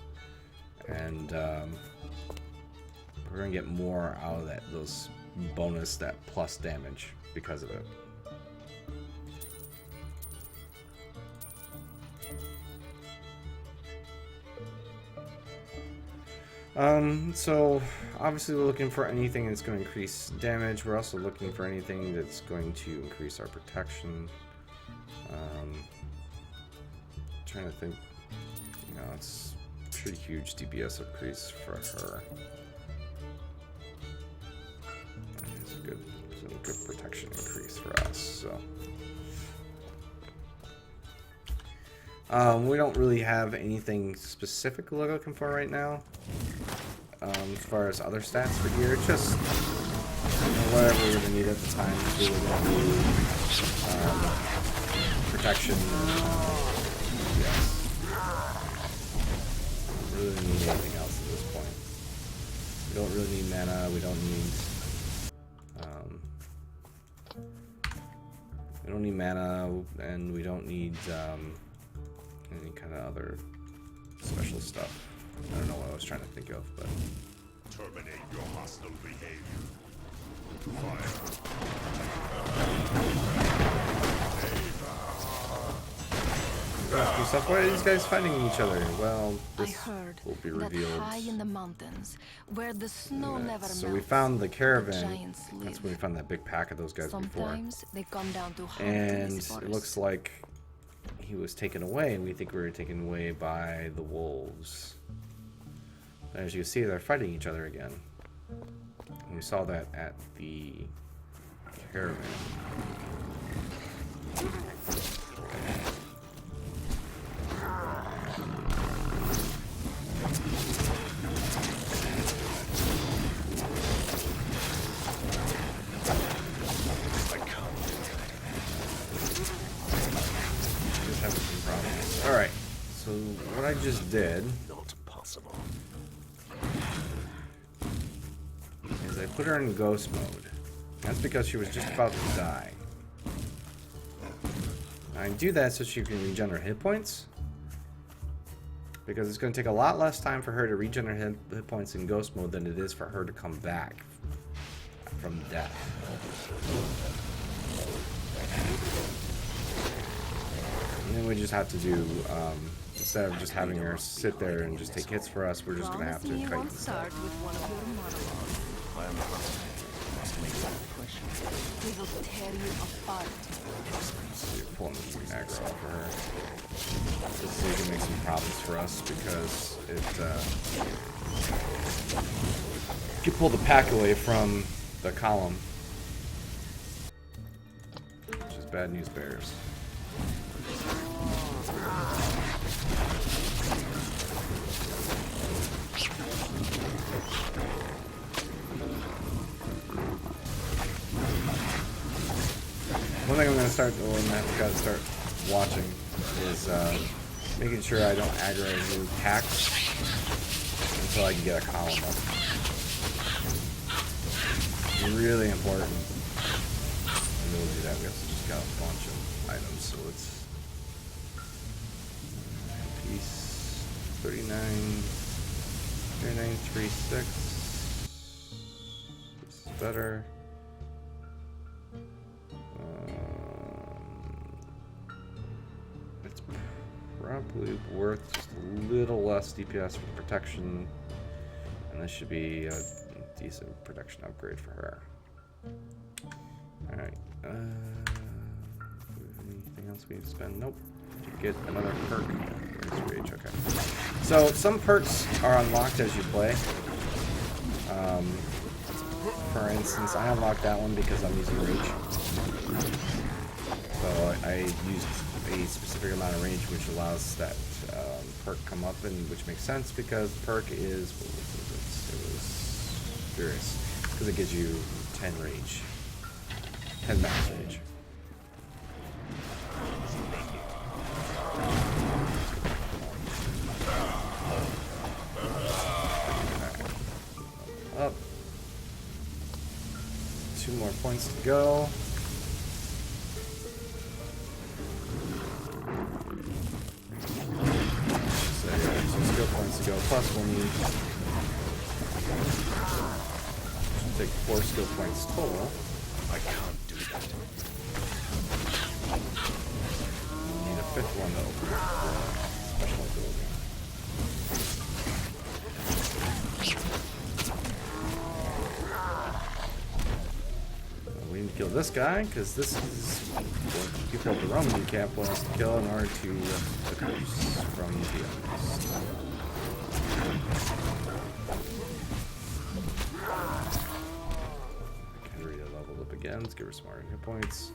and we're going to get more out of those bonus, that plus damage because of it. So obviously we're looking for anything that's going to increase damage. We're also looking for anything that's going to increase our protection. Trying to think, it's pretty huge DPS increase for her. It's a good protection increase for us. So we don't really have anything specific we're looking for right now. As far as other stats for gear, it's just whatever we're gonna need at the time. We're gonna do protection. Yeah. We don't really need anything else at this point. We don't really need mana. We don't need mana, and we don't need any kind of other special stuff. I don't know what I was trying to think of, but Terminate your hostile behavior. stuff. Why are these guys fighting each other? Well, I this heard will be that revealed. high in the mountains, where the snow never So melts, we found the caravan. giants That's live. when we found that big pack of those guys before. Sometimes they come down to hunt in And this it looks forest. like he was taken away. We think we were taken away by the wolves. As you can see, they're fighting each other again. And we saw that at the caravan. Just having some problems. Alright, so what I just did Not possible. is I put her in ghost mode. That's because she was just about to die. I do that so she can regenerate hit points. Because it's going to take a lot less time for her to regenerate hit points in ghost mode than it is for her to come back from death. And then we just have to do instead of just having her sit there and just take hits for us, we're just gonna have to Promise me you kite won't instead. start with one of your monologues. I am the hunter. Must make that impression. We will tear you apart. So you're pulling the aggro off of her. This is gonna make some problems for us because it you pull the pack away from the column, which is bad news bears. One thing I'm gonna start doing, I've got to start watching, is making sure I don't aggro new packs until I can get a column up. Really important. And we'll do that. We also just got a bunch of items, so let's piece 39, 3936. This is better. It's probably worth just a little less DPS for protection, and this should be a decent protection upgrade for her. Alright, anything else we need to spend? Nope. To get another perk. Where's Rage? Okay. So, some perks are unlocked as you play. For instance, I unlocked that one because I'm using Rage. So I used a specific amount of range, which allows that perk come up, and which makes sense because the perk is, what was it? It was Furious, because it gives you 10 rage, 10 max rage. Up. 2 more points to go. So yeah, 2 skill points to go. Plus we'll need, should take 4 skill points total. I can't do that. We'll need a 5th one to open up the special ability. We need to kill this guy, because this is what people at the Roman camp want us to kill in order to the curse from the enemies. Katarina leveled up again. Let's give her some more hit points.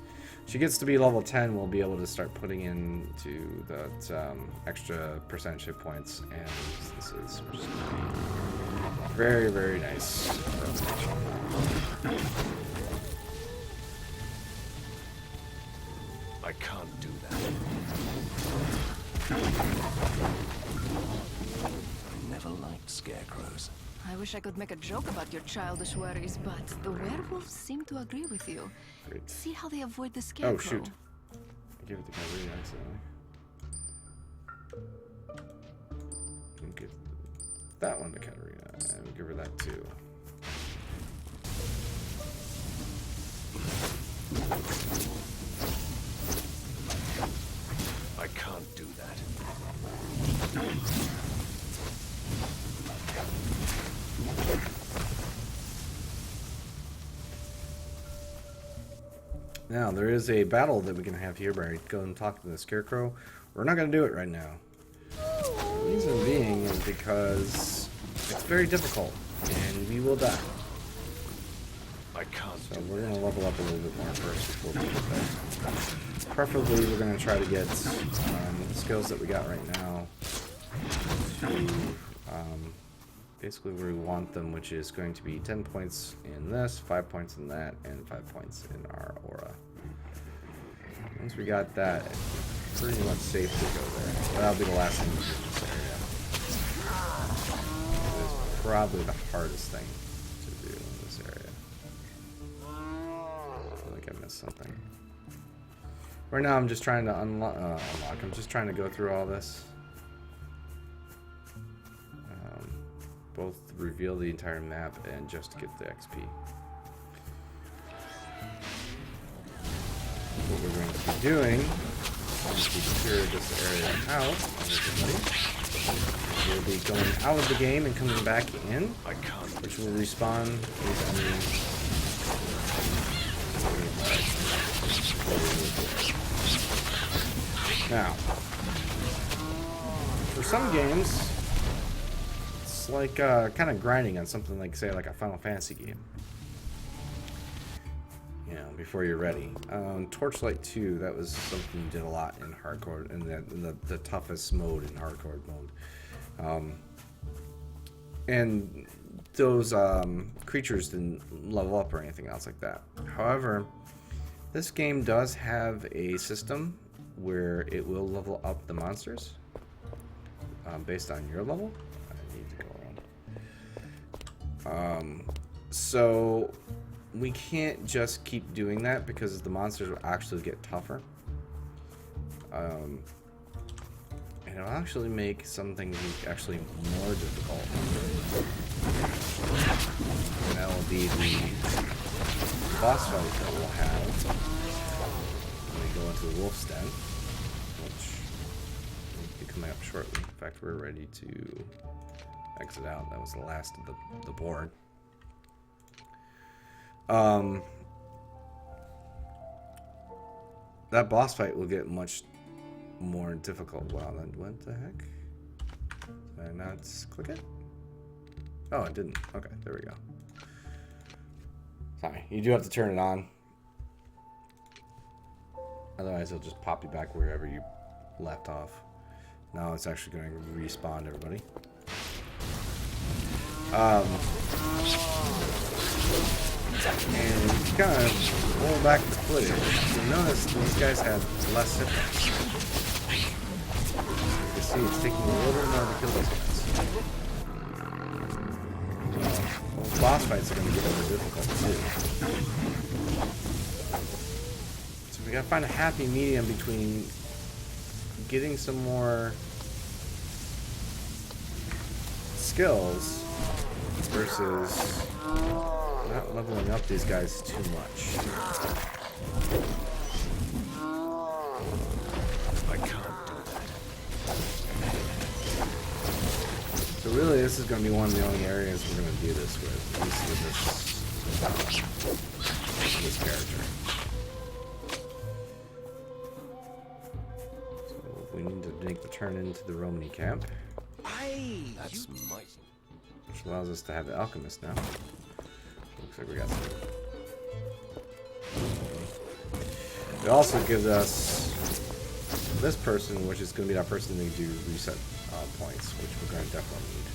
She gets to be level 10, we'll be able to start putting into that extra percentage hit points, and this is which is going to be very, very nice. I can't do that. I never liked scarecrows. I wish I could make a joke about your childish worries, but the werewolves seem to agree with you. Great. See how they avoid the scarecrow. Oh, shoot. I gave it to Katarina accidentally. We'll give that one to Katarina, and we'll give her that too. I can't do that. Now, there is a battle that we can have here where I go and talk to the Scarecrow. We're not going to do it right now. The reason being is because it's very difficult, and we will die. I can't So do we're going to level up a little bit more first before we get there. Preferably, we're going to try to get the skills that we got right now to basically where we want them, which is going to be 10 points in this, 5 points in that, and 5 points in our aura. Once we got that, it's pretty much safe to go there. That'll be the last thing we do in this area. It's probably the hardest thing to do in this area. I feel like I missed something. Right now I'm just trying to unlock, I'm just trying to go through all this. Both reveal the entire map and just get the XP. What we're going to be doing once we clear this area out, everybody, we'll be going out of the game and coming back in, which will respawn these enemies. Now, for some games, it's like kind of grinding on something like, say, like a Final Fantasy game. You know, before you're ready. Torchlight 2, that was something you did a lot in hardcore, in the toughest mode in hardcore mode. And those creatures didn't level up or anything else like that. However, this game does have a system where it will level up the monsters based on your level. I need to go around. So we can't just keep doing that because the monsters will actually get tougher. And it'll actually make some things actually more difficult. And that will be the boss fight that we'll have when we go into the wolf's den, which will be coming up shortly. In fact, we're ready to exit out. That was the last of the board. That boss fight will get much more difficult. Wow, then what the heck? Did I not click it? Oh, it didn't. Okay, there we go. Sorry, you do have to turn it on. Otherwise, it'll just pop you back wherever you left off. Now it's actually going to respawn everybody. And kind of roll back the footage. You'll notice these guys have less hit points. You can see it's taking a little bit more to kill these guys. Well, boss fights are going to get more difficult too. So we got to find a happy medium between getting some more skills versus not leveling up these guys too much. I can't do that. So really, this is going to be one of the only areas we're going to do this with, at least with this character. So we need to make the turn into the Romany camp, That's mighty. which allows us to have the alchemist now. Looks like we got some. It also gives us this person, which is going to be that person that do reset points, which we're going to definitely need.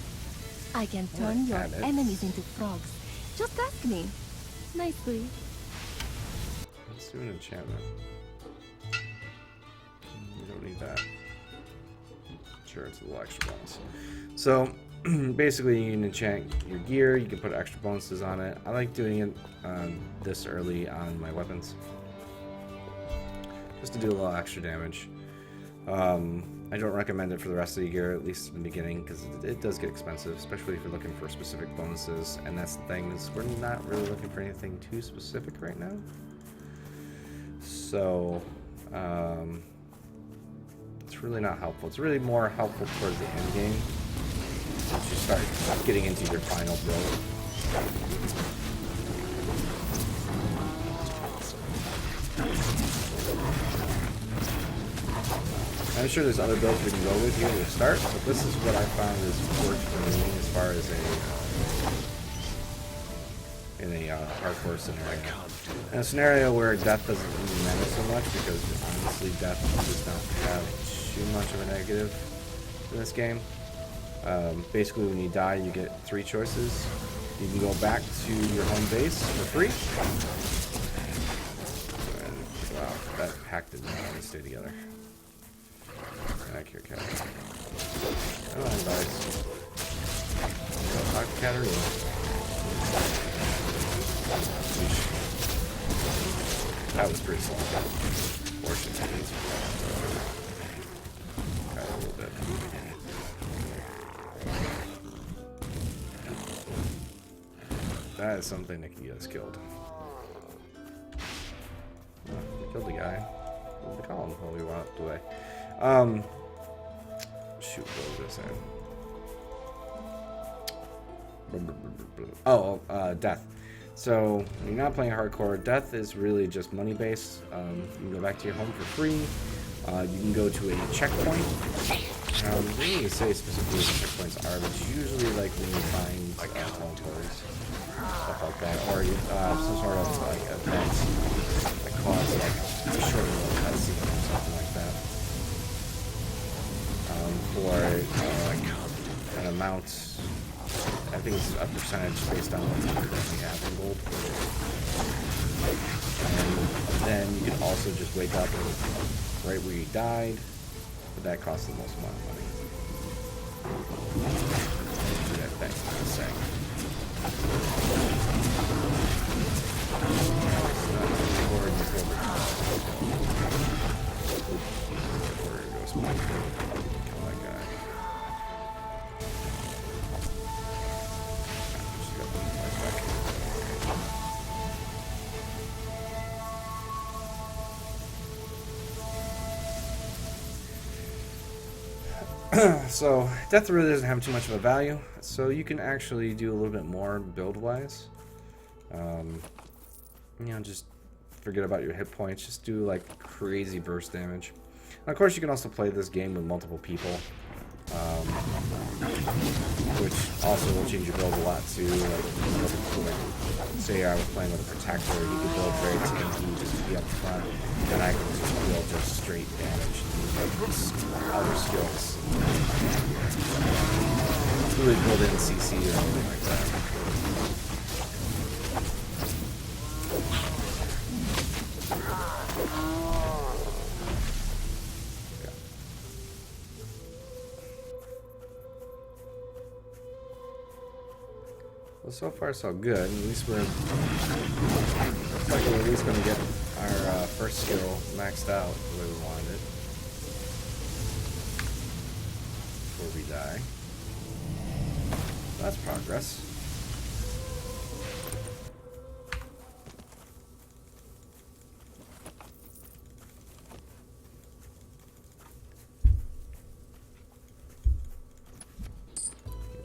I can turn your add it. enemies into frogs. Just ask me. Nicely. Let's do an enchantment. We don't need that. Sure, it's a little extra bonus. So basically, you can enchant your gear. You can put extra bonuses on it. I like doing it this early on my weapons, just to do a little extra damage. I don't recommend it for the rest of the gear, at least in the beginning, because it does get expensive, especially if you're looking for specific bonuses. And that's the thing, is we're not really looking for anything too specific right now. So it's really not helpful. It's really more helpful towards the end game, once you start getting into your final build. I'm sure there's other builds we can go with here to start, but this is what I found has worked for me as far as in a hardcore scenario. In a scenario where death doesn't really matter so much, because honestly death does not have too much of a negative in this game. Basically, when you die, you get 3 choices. You can go back to your home base for free. And, wow, that hack did not want to stay together. Back here, cat. Come on, guys. Go talk to Katarina. That was pretty small. Fortunately, got a little bit. That is something that can get us killed. Oh, we killed the guy. of the column while we walked away. Shoot, what was I saying? Oh, death. So when you're not playing hardcore, death is really just money based. You can go back to your home for free. You can go to a checkpoint. I don't really say specifically what checkpoints are, but it's usually like when you find teleporters, stuff like that, or some sort of like event that cause like a short little cutscene or something like that. For an amount, I think it's a percentage based on what you currently have in gold. And then you can also just wake up right where you died, but that costs the most amount of money. Do that thing in a sec. Kill that guy. Just got them right back. So death really doesn't have too much of a value, so you can actually do a little bit more build wise. You know, just forget about your hit points, just do like crazy burst damage. And of course you can also play this game with multiple people, which also will change your build a lot too. Like say I was playing with a protector, you could build very tanky, just be up front, and I can just build just straight damage and other skills. Really build in CC or anything like that. Well, so far so good. At least we're looks like we're at least going to get our first skill maxed out the way we wanted it before we die. That's progress.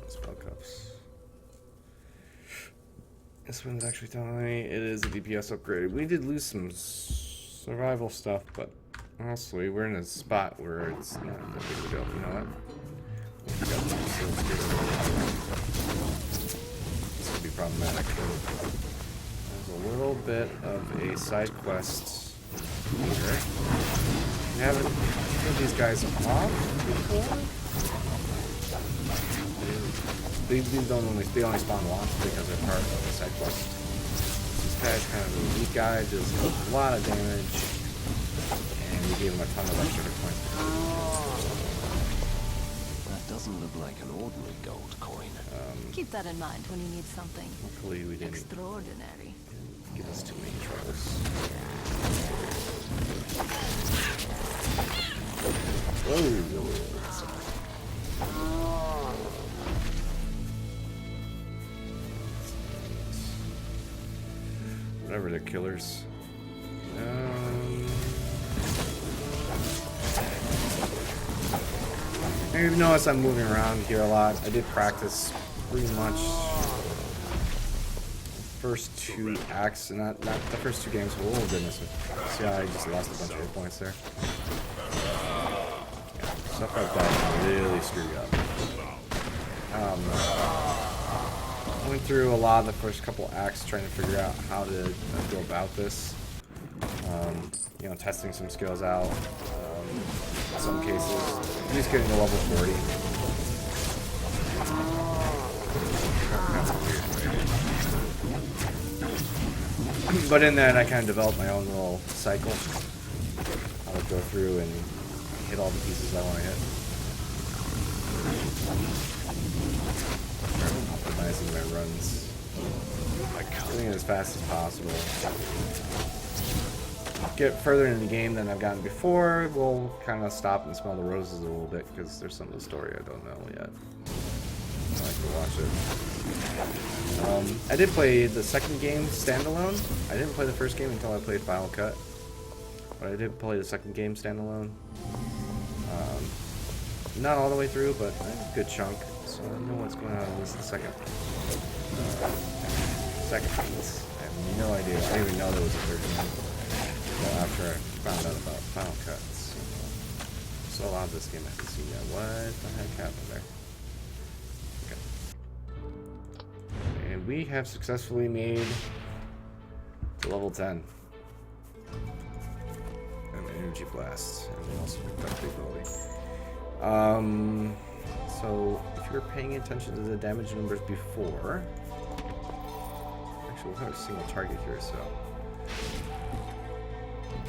Spell cups. This one's actually telling me it is a DPS upgrade. We did lose some survival stuff, but honestly, we're in a spot where it's not that big of a deal. You know what? This could be problematic. There's a little bit of a side quest here. We haven't killed these guys off before. They only spawn once because they're part of the side quest. This guy's kind of a weak guy, does a lot of damage, and we gave him a ton of extra hit points. That doesn't look like an ordinary gold coin. Keep that in mind when you need something Luckily, we didn't extraordinary. give us too many troubles. Whoa! Whatever, they're killers. You've noticed I'm moving around here a lot. I did practice pretty much first two acts, not the first two games. Oh goodness! See how I just lost a bunch of hit points there. Yeah, stuff like that really screw you up. I went through a lot of the first couple acts trying to figure out how to go about this. You know, testing some skills out. In some cases, at least getting to level 40. But in that, I kind of developed my own little cycle. I would go through and hit all the pieces I want to hit. Optimizing my runs. Doing it as fast as possible. Get further into the game than I've gotten before, we'll kind of stop and smell the roses a little bit because there's some of the story I don't know yet. I like to watch it. I did play the second game standalone. I didn't play the first game until I played Final Cut. But I did play the second game standalone. Not all the way through, but a good chunk. So I know what's going on in this the second piece. I have no idea. I didn't even know there was a third game until after I found out about Final Cuts. So a lot of this game I haven't seen yet. What the heck happened there? Okay. And we have successfully made to level 10. And energy blast. And we also picked up the ability. So if you were paying attention to the damage numbers before, actually we'll have a single target here, so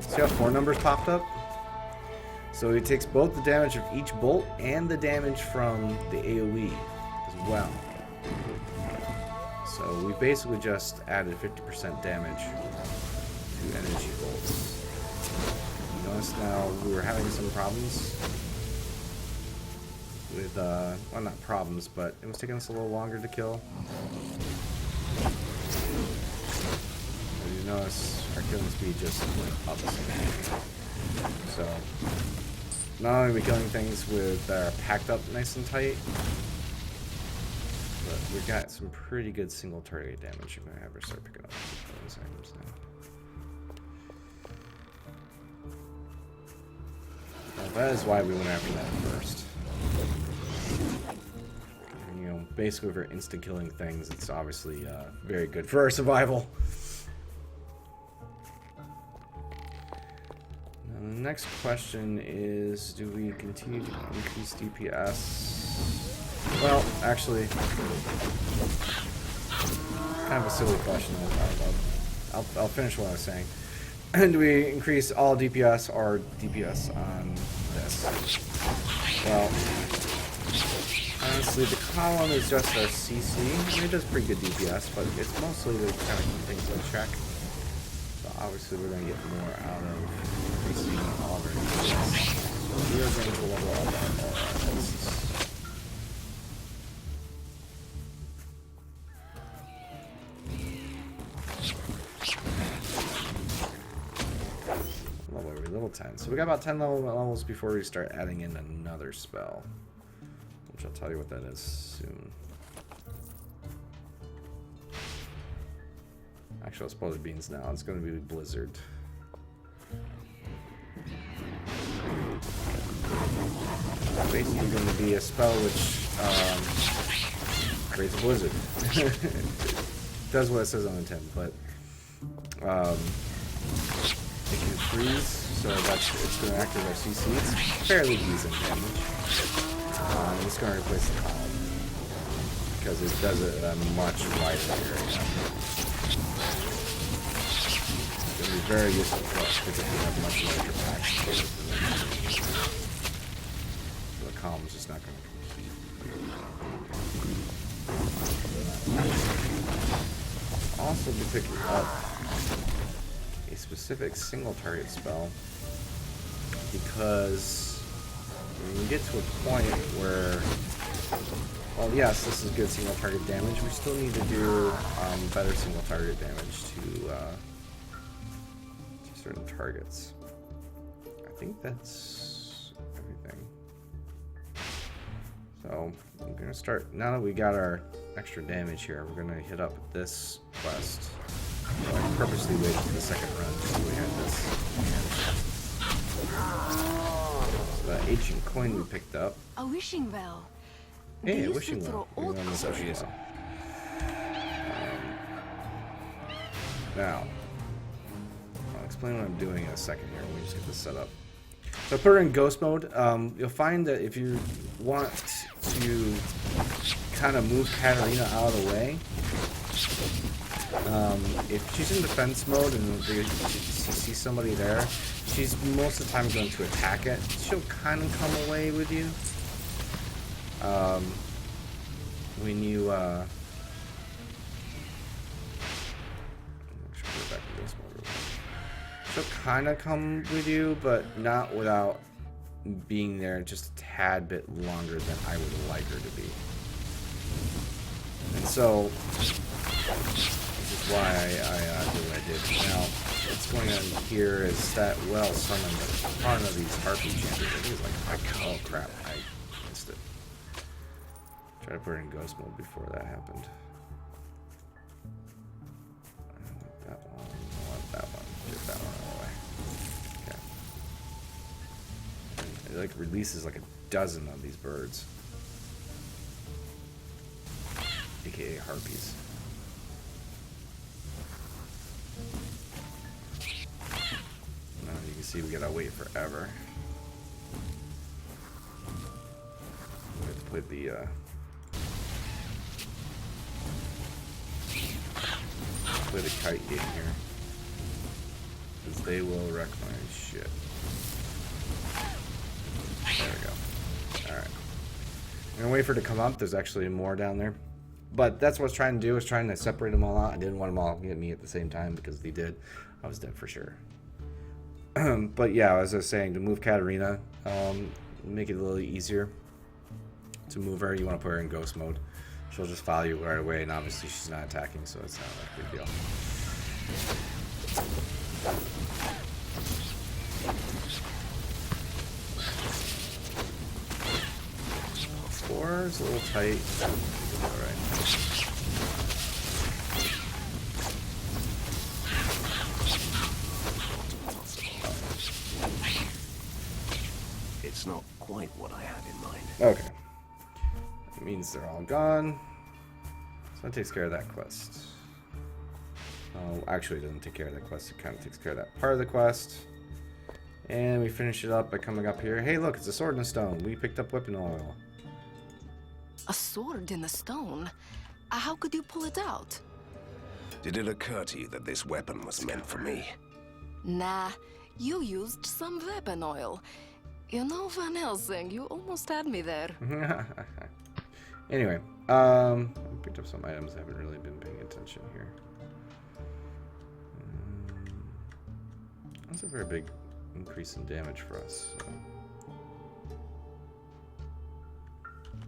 see how 4 numbers popped up? So it takes both the damage of each bolt and the damage from the AoE as well. So we basically just added 50% damage to energy bolts. You notice now we were having some problems with, well, not problems, but it was taking us a little longer to kill. As you notice, our killing speed just went up. So, not only are we killing things with that are packed up nice and tight, but we got some pretty good single target damage. You're gonna have her start picking up those items now. Now that is why we went after that first. And, you know, basically for instant killing things, it's obviously very good for our survival. Now, the next question is, do we continue to increase DPS? Well, actually, kind of a silly question. I'll finish what I was saying. Do we increase all DPS or DPS on this? Well, honestly, the column is just a CC. I mean, it does pretty good DPS, but it's mostly to kind of keep things in check. So obviously, we're going to get more out of increasing all of our DPS. So we are going to level up our ARPGs. Level 10. So we got about 10 levels before we start adding in another spell, which I'll tell you what that is soon. Actually, I'll spoil the beans now. It's going to be Blizzard. It's basically going to be a spell which creates a blizzard. It does what it says on the tin, but it can freeze. So it's going to act as our CC. It's fairly decent damage. It's going to replace the column because it does it at a much wider area. It's going to be very useful for us because if we have much larger packs. So the column's just not going to also be picking up a specific single target spell, because when we get to a point where, well, yes, this is good single target damage, we still need to do better single target damage to certain targets. I think that's everything. So I'm gonna start, now that we got our extra damage here, we're gonna hit up this quest. So I purposely waited for the second run so we had this. So that ancient coin we picked up. A wishing bell. Hey, They a used wishing to well. throw old caution. Now, I'll explain what I'm doing in a second here when we just get this set up. So I put her in ghost mode. You'll find that if you want to kind of move Katarina out of the way, if she's in defense mode and you see somebody there, she's most of the time going to attack it. She'll kind of come away with you. When you she'll kind of come with you, but not without being there just a tad bit longer than I would like her to be. And so, just why I did what I did. Now, what's going on here is that well summoned a ton of these harpy chambers. I think it's like, oh crap, I missed it. Try to put it in ghost mode before that happened. That one, I want that one. Get that one out of the way. Okay. It like releases like a dozen of these birds. AKA harpies. Now you can see we gotta wait forever. We have to play the kite game here. Because they will wreck my shit. There we go. Alright. I'm gonna wait for it to come up. There's actually more down there. But that's what I was trying to do, was trying to separate them all out. I didn't want them all to get me at the same time, because if they did, I was dead for sure. But yeah, as I was saying, to move Katarina, make it a little easier to move her. You want to put her in ghost mode. She'll just follow you right away, and obviously she's not attacking, so it's not like a big deal. Four is a little tight. Alright. It's not quite what I had in mind. Okay. That means they're all gone. So that takes care of that quest. Oh, actually it doesn't take care of that quest. It kind of takes care of that part of the quest. And we finish it up by coming up here. Hey look, it's a sword and a stone. We picked up weapon oil. A sword in the stone? How could you pull it out? Did it occur to you that this weapon was meant for me? Nah, you used some weapon oil. You know, Van Helsing, you almost had me there. Anyway, I picked up some items. I haven't really been paying attention here. That's a very big increase in damage for us. So.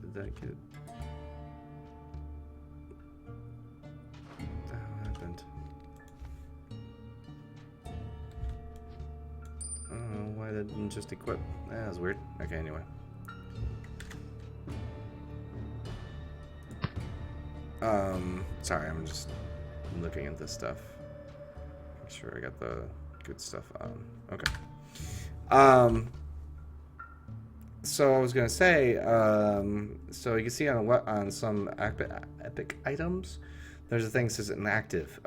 Did that get... What the hell happened? I don't know why that didn't just equip. That was weird. Okay, anyway. Sorry, I'm just looking at this stuff. Make sure I got the good stuff on. Okay. So I was gonna say, so you can see on some epic items, there's a thing that says inactive.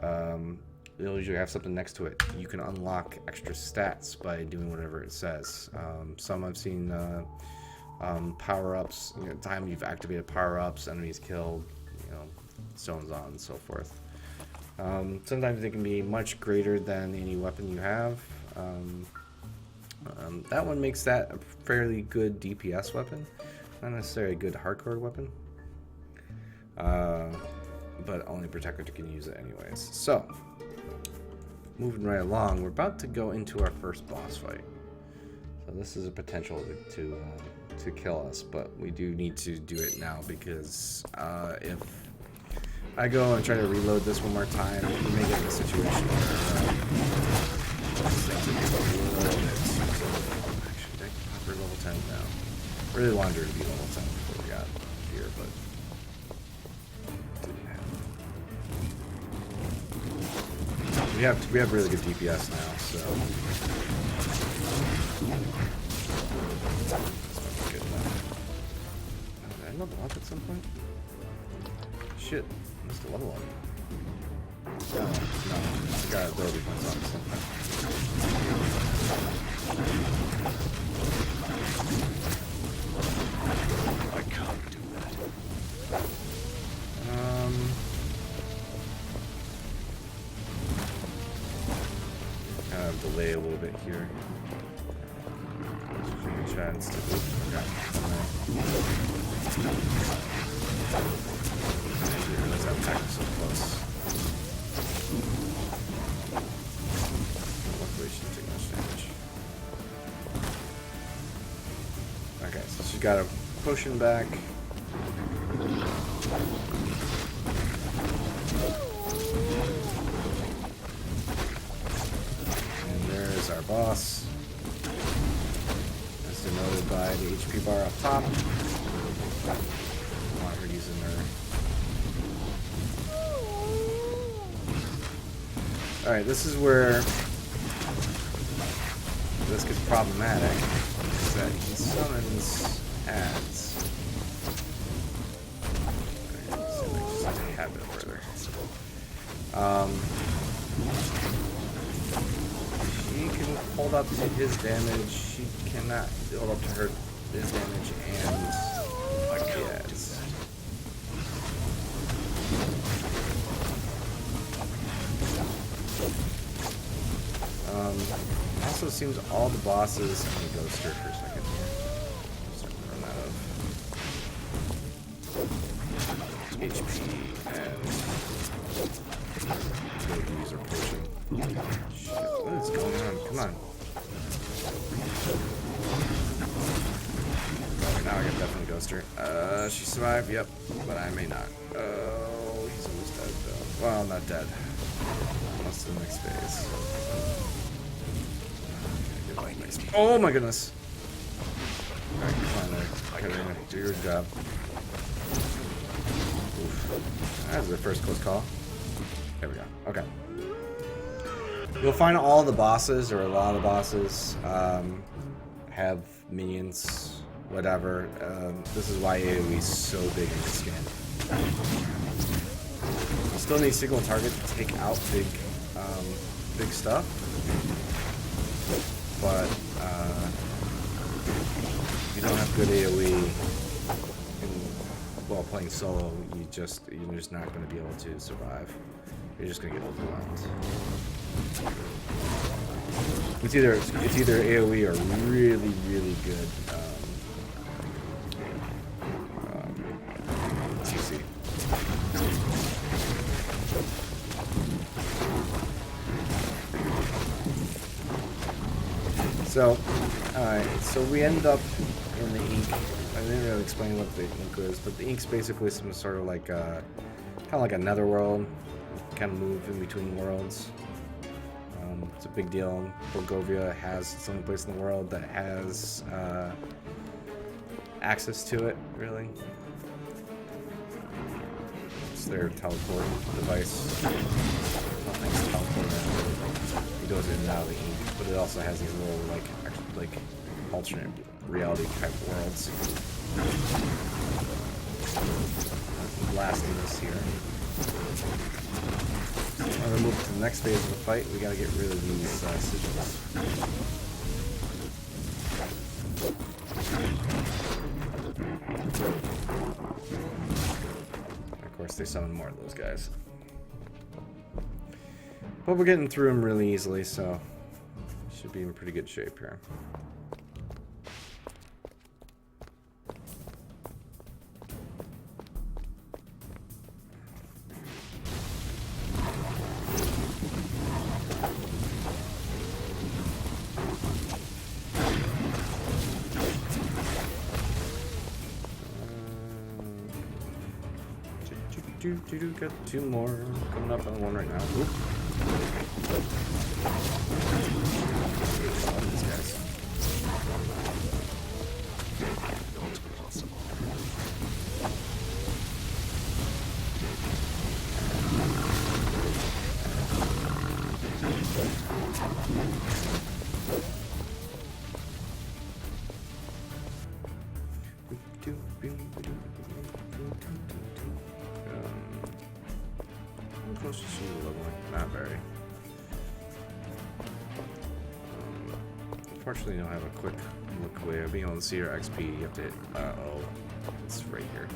You'll usually have something next to it. You can unlock extra stats by doing whatever it says. Some I've seen power-ups. You know, time you've activated power-ups, enemies killed, you know, so on and so forth. Sometimes they can be much greater than any weapon you have. That one makes that a fairly good DPS weapon, not necessarily a good hardcore weapon, but only Protector can use it anyways. So, moving right along, we're about to go into our first boss fight. So this is a potential to kill us, but we do need to do it now, because if I go and try to reload this one more time, we may get in a situation where actually, I can pop her level 10 now. Really wanted her to be level 10 before we got here, but didn't happen. We have really good DPS now, so that's good enough. Did I level up at some point? Shit, I missed a level up. No, I got ability points on something. I can't do that. Kind of delay a little bit here. Give me a chance to. Okay. I didn't realize that attack was so close. Luckily, she didn't take much damage. Okay, so she got a potion back. boss, as denoted by the HP bar up top. I want her using her. Alright, this is where this gets problematic, is that he summons ads. Alright, so I just have it further. She can hold up to his damage, she cannot hold up to his damage and the ads. Also seems all the bosses. Let me go stir for a second here. Start to run out of HP and go use our potion. Shit, what is going on? Come on. Okay, now I can definitely ghost her. She survived, yep, but I may not. Oh, he's almost dead though. Well, not dead. What's the next phase? Oh my goodness. Alright, come on there. Katarina, do your job. Oof. That was the first close call. There we go. Okay. You'll find all the bosses, or a lot of the bosses, have minions, whatever. This is why AoE is so big in this game. You still need single target to take out big stuff. But if you don't have good AoE while playing solo, you're just not going to be able to survive. You're just going to get overwhelmed. It's either AoE or really good CC. So, alright, so we end up in the ink. I didn't really explain what the ink is, but the ink's basically some sort of like, kind of like a netherworld. Kind of move in between worlds. It's a big deal. Borgovia has its own place in the world that has access to it, really. It's their teleport device. Nothing's teleporting. It goes in and out of the ink. But it also has these little like alternate reality type worlds. Blasting this here. So in order to move to the next phase of the fight, we gotta get rid of these sigils. Of course, they summon more of those guys. But we're getting through them really easily, so should be in pretty good shape here. Got two more coming up on one right now. Oop. These guys. Close to shield leveling. Not very. Unfortunately, you don't have a quick look way of being able to see your XP. You have to hit, oh, it's right here.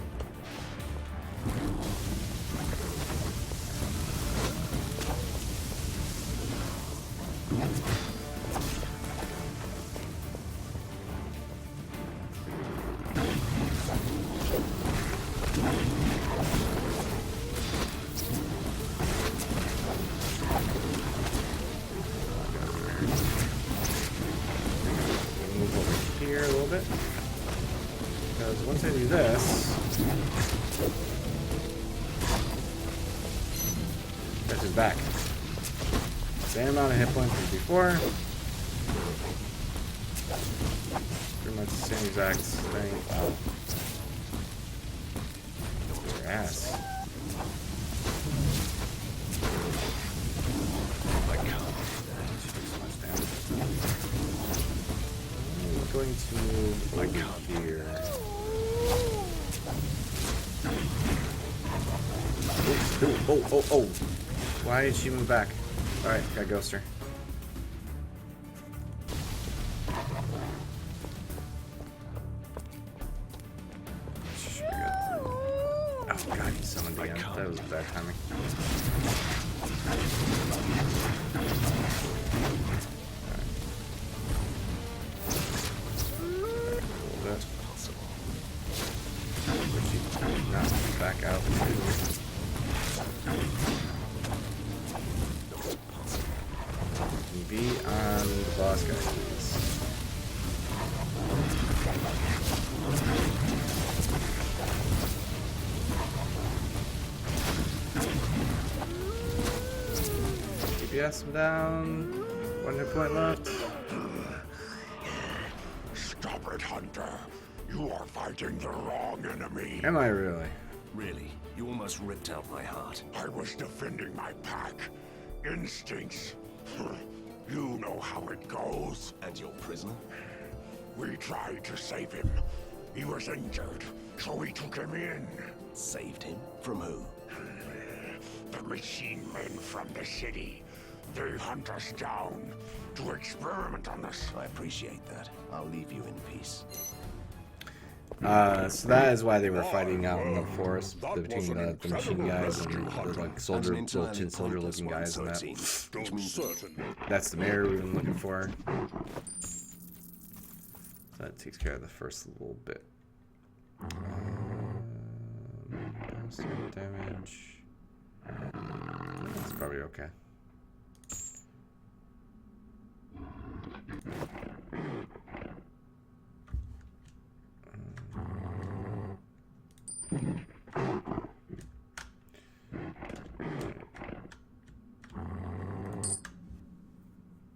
Move over here a little bit, because once I do this, that's his back. Same amount of hit points as before. Pretty much the same exact thing. Wow. Your ass. I can't. She took so much damage. I'm going to move over here. Oh. Why did she move back? Alright, got Ghoster. Should be good. Oh god, he summoned again. That was bad timing. That's possible. But she did not back out. Be on the boss guy, please. DPS him down. 1 hit point left. Stop it, Hunter. You are fighting the wrong enemy. Am I really? Really, you almost ripped out my heart. I was defending my pack. Instincts. You know how it goes. And your prisoner? We tried to save him. He was injured, so we took him in. Saved him? From who? The machine men from the city. They hunt us down to experiment on us. I appreciate that. I'll leave you in peace. So that is why they were fighting out in the forest between the machine guys and the like soldier, little tin soldier looking guys and that. That's the mayor we've been looking for. That takes care of the first little bit. Damage. That's probably okay.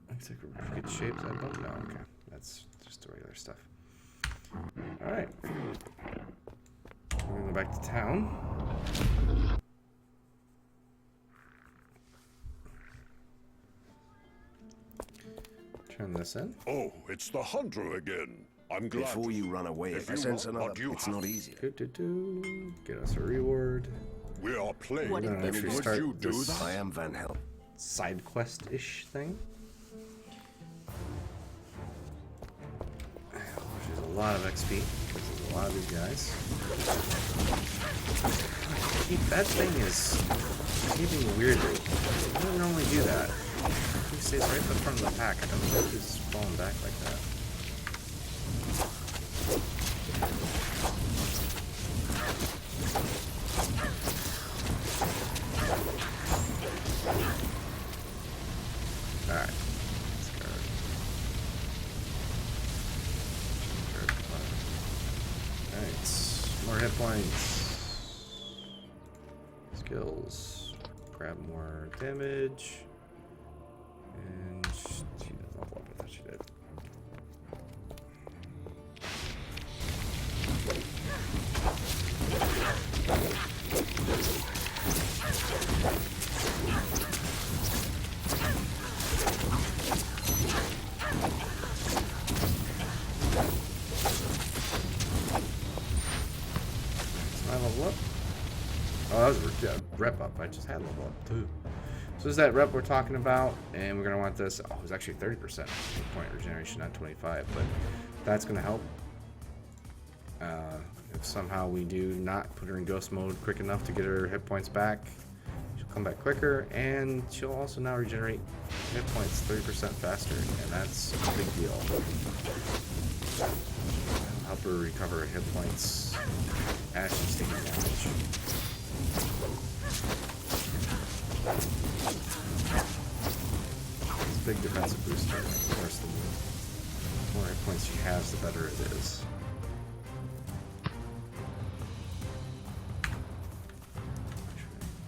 Looks like we're in good shape. Is that bump? No, okay. That's just the regular stuff. Alright. We're gonna go back to town. Turn this in. Oh, it's the Hunter again. I'm glad. Before you run away, if I sense another, it's not easy. Get us a reward. We are playing. What if and we would start you do this- that? I am Van Helsing. Side quest-ish thing. Which is a lot of XP. There's a lot of these guys. That thing is behaving weirdly. It doesn't normally do that. He stays right in the front of the pack. I don't know if he's falling back like that. Alright. Let's go. Alright. More hit points. Skills. Grab more damage. And she doesn't level up. I thought she did. Is my level up? Oh, that was a rep up. I just had level up too. So this is that rep we're talking about, and we're gonna want this. Oh, it's actually 30% hit point regeneration, not 25, but that's gonna help. If somehow we do not put her in ghost mode quick enough to get her hit points back, she'll come back quicker, and she'll also now regenerate hit points 30% faster, and that's a big deal. Help her recover her hit points as she's taking damage. It's a big defensive booster. Of course, the more hit points she has, the better it is.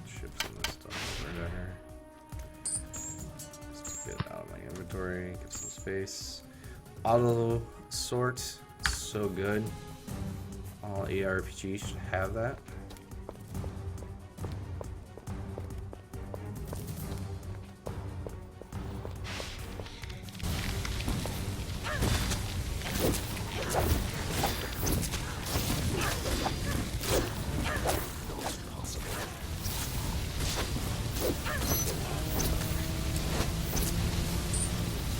Ship some of this stuff over to her. Just get it out of my inventory, get some space. auto sort. So good. All ARPGs should have that.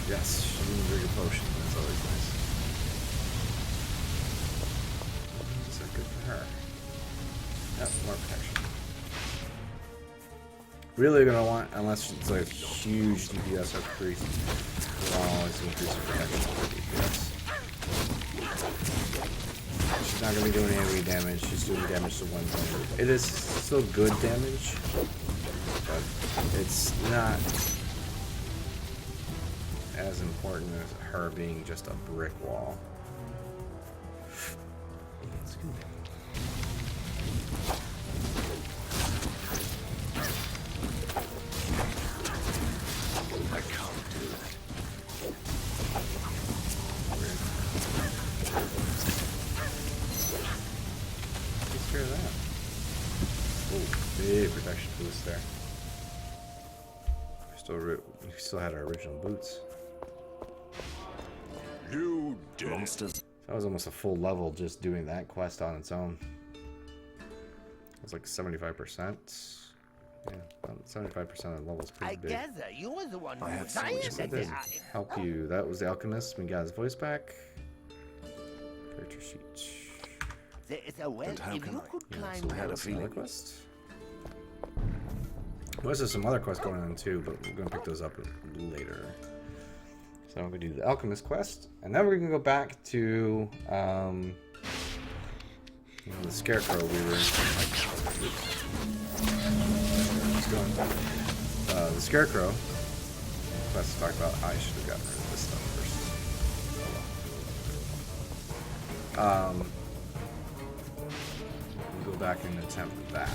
Yes, she can drink a potion. That's always nice. Is that good for her? Yep, more protection. Really gonna want, unless it's like huge DPS increase, we'll always increase the protection for DPS. She's not gonna be doing any damage. She's doing damage to one thing. It is still good damage, but it's not as important as her being just a brick wall. It's good. I can't do that. Take care of that. Oh, big protection boost there. We still had our original boots. You did. Monsters. That was almost a full level just doing that quest on its own. It was like 75%. Yeah, about 75% of the level is pretty big. gather you're the one I who have so designed much That does help you. That was the Alchemist. We got his voice back. Character sheet. There is a well And how if can you I? could Yeah, climb so we had a have some other feeling. quest. Well, there's some other quests going on too, but we're gonna pick those up later. So I'm gonna do the Alchemist quest, and then we're gonna go back to the Scarecrow we were. What's going on? The Scarecrow quest to talk about. I should have gotten rid of this stuff first. We'll go back and attempt that.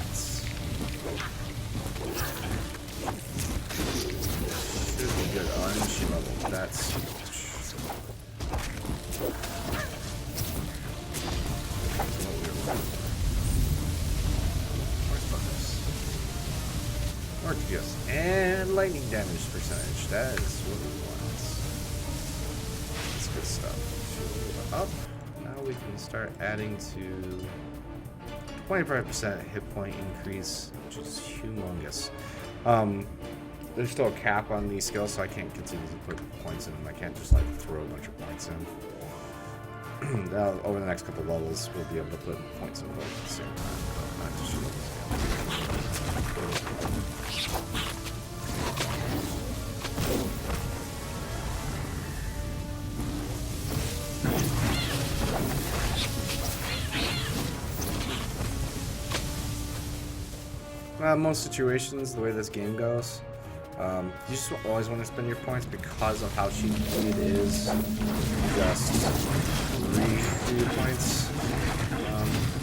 Should be good on she level. That's huge. More DPS and lightning damage percentage. That is what we want. That's good stuff. Should up. Now we can start adding to 25% hit point increase, which is humongous. There's still a cap on these skills, so I can't continue to put points in them. I can't just like throw a bunch of points in. Now, over the next couple levels, we'll be able to put points in both at the same time, but not just most situations, the way this game goes, you just always want to spend your points because of how cheap it is. Just 3 points.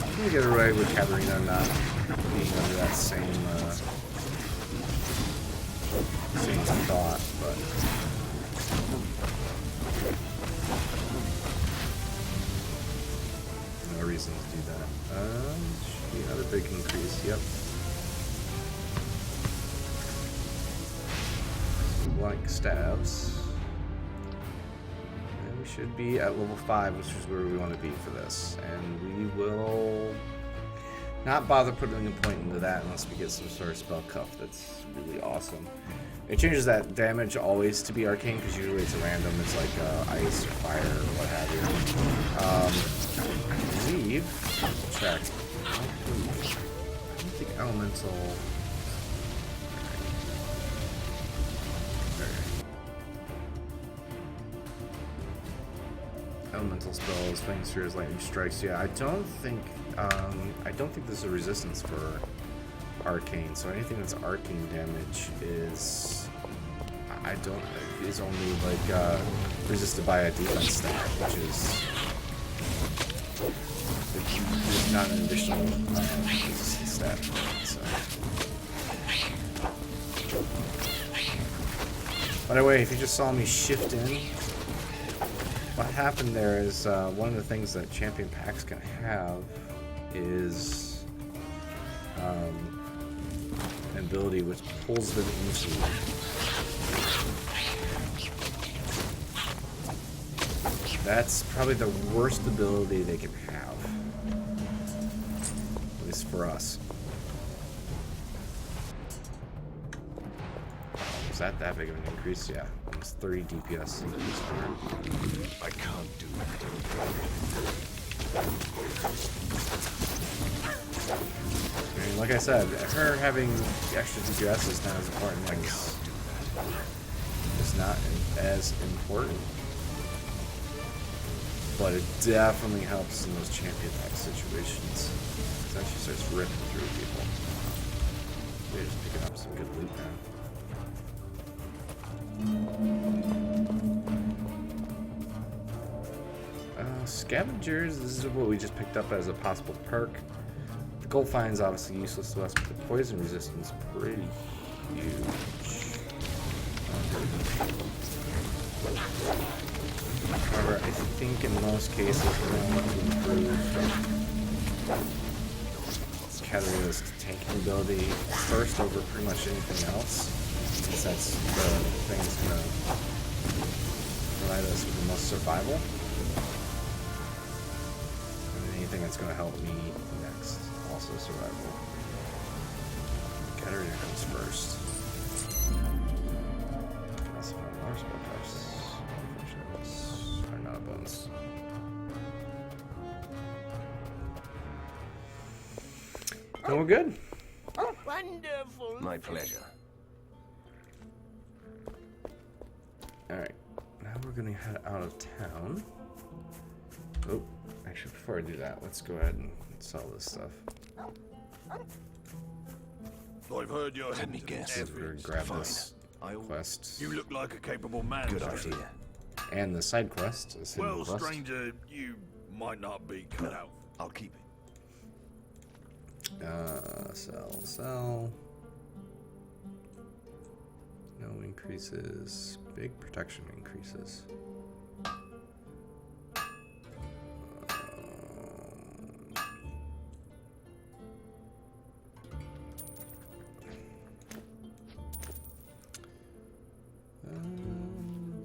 I'm gonna get it right with Katarina not being under that same thought, but no reason to do that. Should be another big increase. Yep. Blank stabs. And we should be at level 5, which is where we want to be for this. And we will not bother putting a point into that unless we get some sort of spell cuff that's really awesome. It changes that damage always to be arcane because usually it's random. It's like ice or fire or what have you. I believe. Check. I don't think elemental. Elemental spells, flame spheres, lightning strikes. Yeah, I don't think there's a resistance for arcane. So anything that's arcane damage is only like resisted by a defense stat, which is not an additional resistance stat. So. By the way, if you just saw me shift in, what happened there is one of the things that champion packs can have is an ability which pulls them into. That's probably the worst ability they can have, at least for us. Was that big of an increase? Yeah, almost 30 DPS increase for her. I can't do that. I mean, like I said, her having extra DPS is not as important as... It's not as important. But it definitely helps in those champion pack situations. Because then she starts ripping through people. They're just picking up some good loot now. Scavengers, this is what we just picked up as a possible perk. The gold find is obviously useless to us, but the poison resistance is pretty huge. However, I think in most cases we're going to improve Katarina's tanking ability first over pretty much anything else, since that's the thing that's going to provide us with the most survival. And anything that's going to help me next, also survival. Katarina comes first. That's not our spell price. Or not a bonus. So we're good. Wonderful. My pleasure. Alright. Now we're gonna head out of town. Oh, actually before I do that, let's go ahead and sell this stuff. I've heard you're Let me guess. We're gonna grab Fine. this quest. You look like a capable man, Good stranger. idea. And the side quest. The single Well, quest. stranger, you might not be cut out. I'll keep it. Sell. No increases. Big protection increases.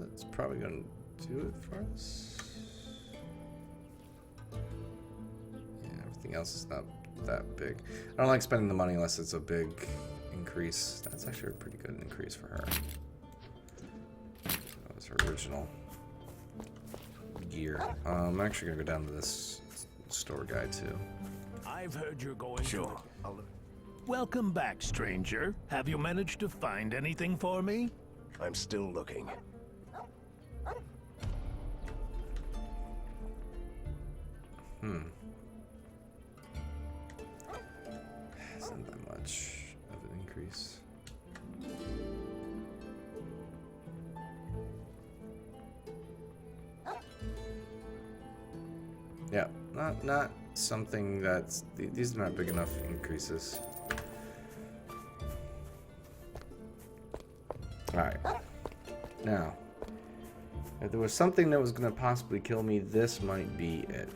That's probably gonna do it for us. Yeah, everything else is not that big. I don't like spending the money unless it's a big increase. That's actually a pretty good increase for her. That was her original gear. I'm actually gonna go down to this store guy too. I've heard you're going Sure. Welcome back, stranger. Have you managed to find anything for me? I'm still looking. Isn't that much of an increase. Yeah, not something that's these are not big enough increases. All right. Now, if there was something that was going to possibly kill me, this might be it.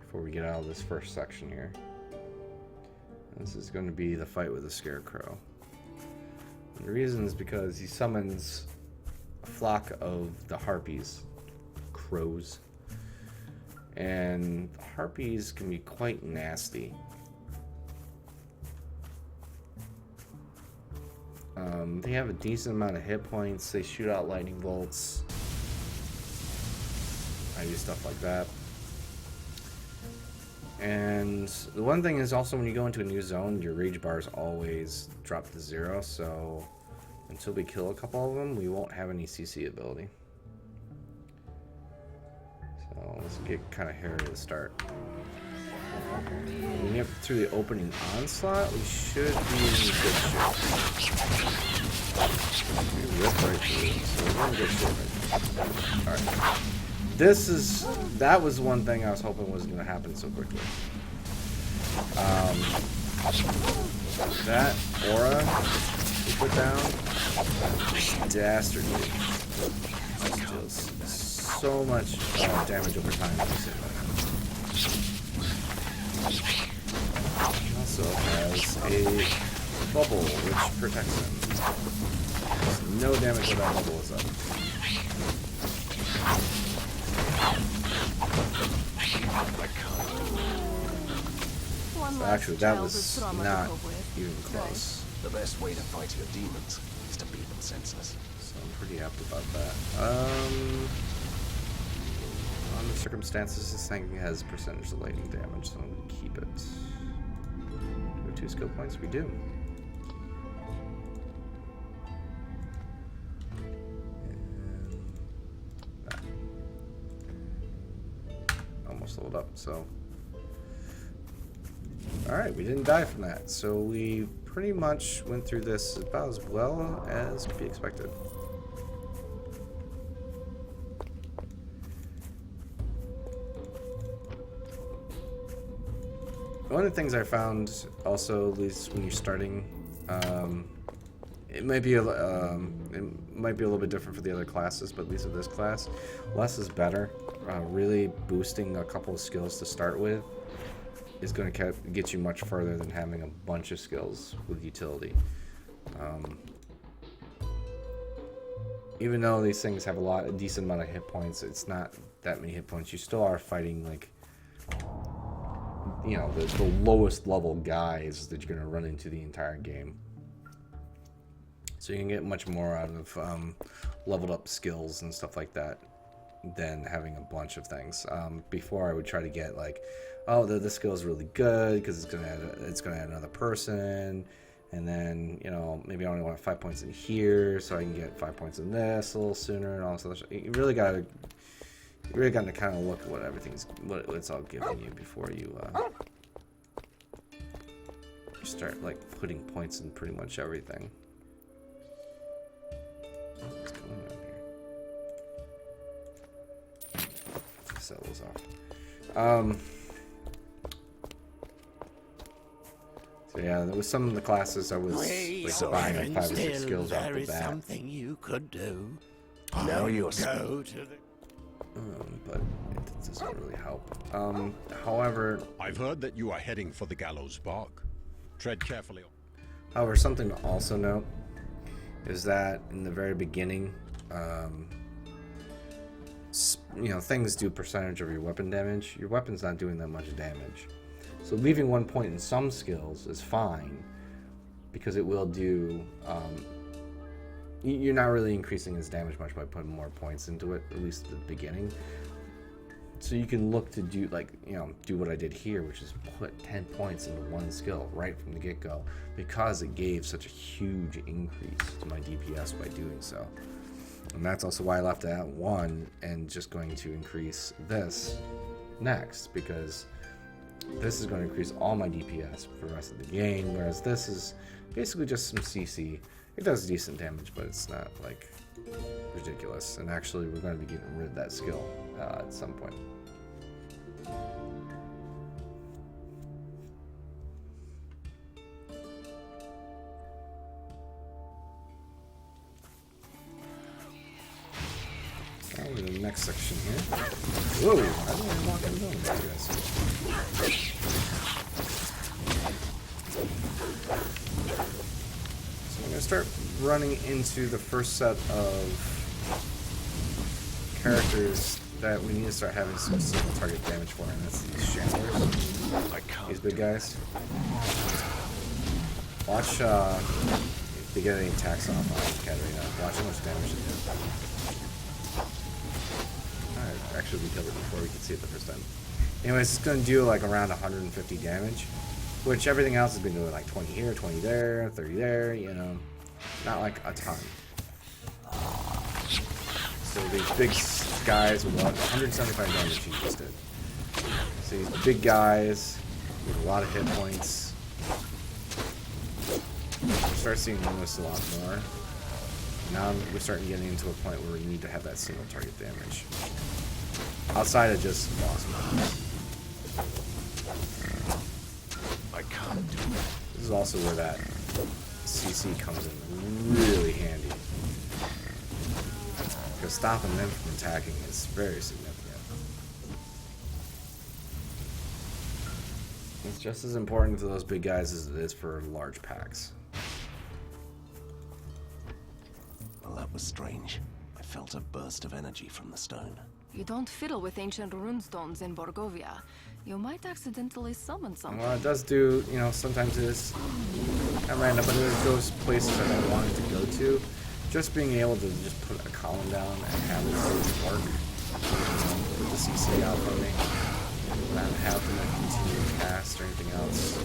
Before we get out of this first section here. This is going to be the fight with the Scarecrow. And the reason is because he summons a flock of the Harpies, crows. And the Harpies can be quite nasty. They have a decent amount of hit points. They shoot out lightning bolts. I do stuff like that. And the one thing is also when you go into a new zone, your rage bars always drop to 0. So until we kill a couple of them, we won't have any CC ability. So let's get kind of hairy to start. When we get through the opening onslaught, we should be in good shape. We rip right through it, so we're in good shape. Alright. That was one thing I was hoping wasn't going to happen so quickly. That aura we put down, dastardly. deals so much damage over time. He also has a bubble which protects him. There's no damage when that bubble is up. So actually, that was not even close. The best way to fight your demons is to beat them senseless. So I'm pretty happy about that. On the circumstances, this thing has percentage of lightning damage, so I'm going to keep it. Do we have 2 skill points? We do. And almost leveled up, so. Alright, we didn't die from that, so we pretty much went through this about as well as could be expected. One of the things I found also, at least when you're starting, it might be a little bit different for the other classes, but at least with this class, less is better. Really boosting a couple of skills to start with is going to get you much further than having a bunch of skills with utility. Even though these things have a decent amount of hit points, it's not that many hit points. You still are fighting like, you know, the lowest level guys that you're going to run into the entire game. So you can get much more out of leveled up skills and stuff like that than having a bunch of things. Before I would try to get like, oh, the skill is really good because it's gonna add another person, and then, you know, maybe I only want 5 points in here, so I can get 5 points in this a little sooner and all this other stuff. You really got to kind of look at what it's all giving you before you start like putting points in pretty much everything. What's going on here? Set those off. So yeah, there was some of the classes I was like buying 5 or 6 skills off the bat. Something you could do. Now you're Go to the... But it doesn't really help. However, I've heard that you are heading for the gallows bark. Tread carefully. However, something to also note is that in the very beginning, you know, things do percentage of your weapon damage. Your weapon's not doing that much damage. So leaving 1 point in some skills is fine, because it will do, you're not really increasing its damage much by putting more points into it, at least at the beginning. So you can look to do, like, you know, do what I did here, which is put 10 points into one skill right from the get-go, because it gave such a huge increase to my DPS by doing so. And that's also why I left it at 1 and just going to increase this next, because this is going to increase all my DPS for the rest of the game, whereas this is basically just some CC. It does decent damage, but it's not like ridiculous. And actually, we're going to be getting rid of that skill at some point. Now we're in the next section here. Whoa! I don't want to walk in those guys. So I'm going to start running into the first set of characters that we need to start having some single target damage for, and that's these shamblers. These big guys. Watch if they get any attacks off on Katarina. Watch how much damage they do. Alright, actually we killed it before we could see it the first time. Anyways, it's going to do like around 150 damage, which everything else has been doing like 20 here, 20 there, 30 there, you know. Not like a ton. So these big guys with 175 damage he just did. So these big guys with a lot of hit points. We start seeing this a lot more. Now we're starting getting into a point where we need to have that single target damage. Outside of just boss moves. I can't do it. This is also where that CC comes in really handy. to stopping them from attacking is very significant. It's just as important to those big guys as it is for large packs. Well, that was strange. I felt a burst of energy from the stone. You don't fiddle with ancient runestones in Borgovia. You might accidentally summon something. Well, it does do, you know, sometimes it is at random, but it goes places that I wanted to go to. Just being able to just put a column down and have it work, put the CC out for me, not having to continue to cast or anything else.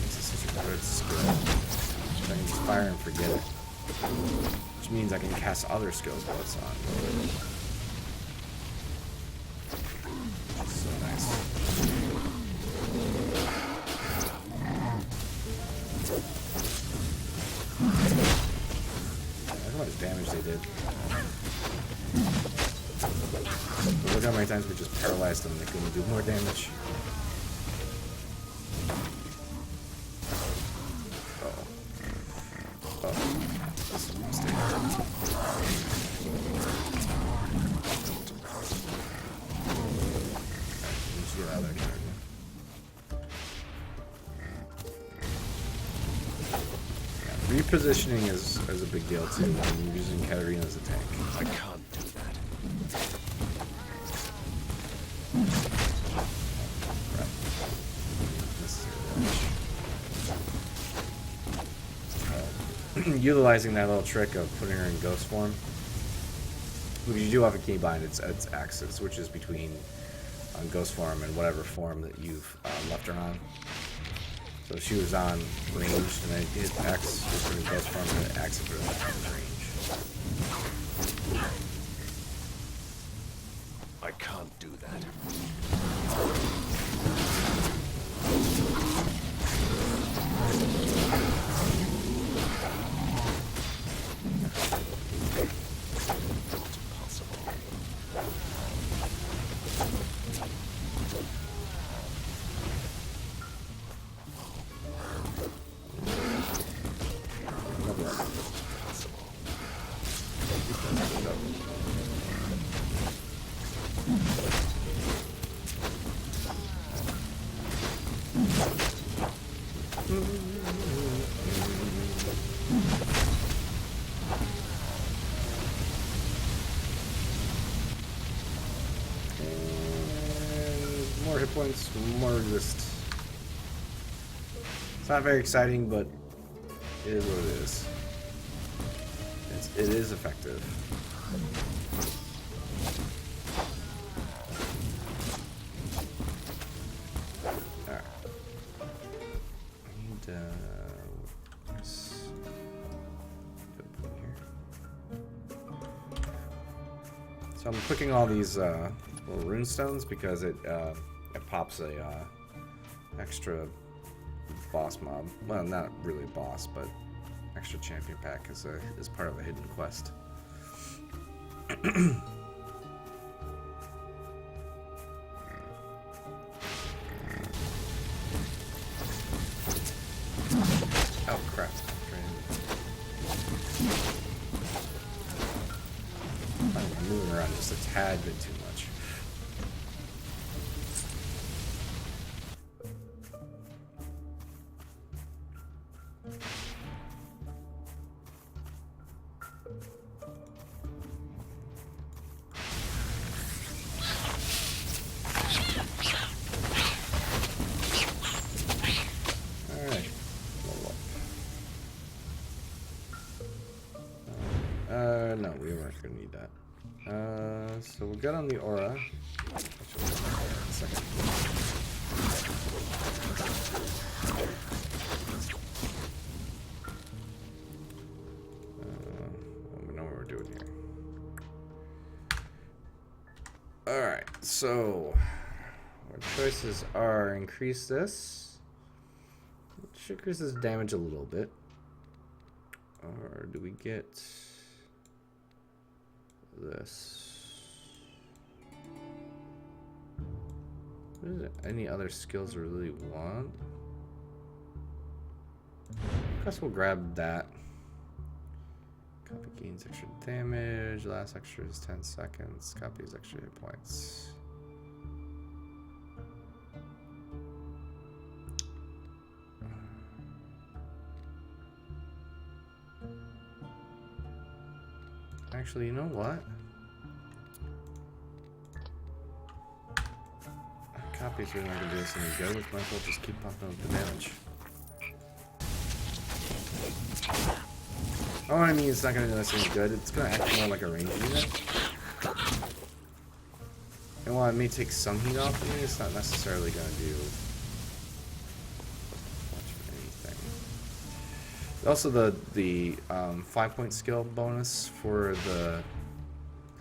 This is such a good skill. I can just fire and forget it. Which means I can cast other skills while it's on. So nice. Look how much damage they did. But look how many times we just paralyzed them and they couldn't do more damage. Repositioning is a big deal too when you're using Katarina as a tank. I can't do that. Utilizing that little trick of putting her in ghost form. Because you do have a keybind, it's axis, which is between ghost form and whatever form that you've left her on. So she was on range, and I hit X, just put in ghost form, and then X for range. I can't do that. More hit points, more resist. It's not very exciting, but it is what it is. It is effective. Alright. So I'm clicking all these little rune stones because it pops a extra boss mob. Well, not really boss, but extra champion pack as part of a hidden quest. Oh crap! I'm moving around just a tad bit too much. No, we weren't going to need that. So we'll get on the aura. Actually, we'll get on the aura in a second. We know what we're doing here. Alright, so our choices are increase this, which increases damage a little bit. Or do we get this? What is it? Any other skills we really want? I guess we'll grab that. Copy Gains extra damage. Last extra is 10 seconds. Copies extra hit points. Actually, you know what? Copies are not going to do us any good. We might as well just keep pumping up the damage. Oh, I mean, it's not going to do us any good. It's going to act more like a ranged unit. And while it may take some heat off of me, it's not necessarily going to do much of anything. Also, the 5-point skill bonus for the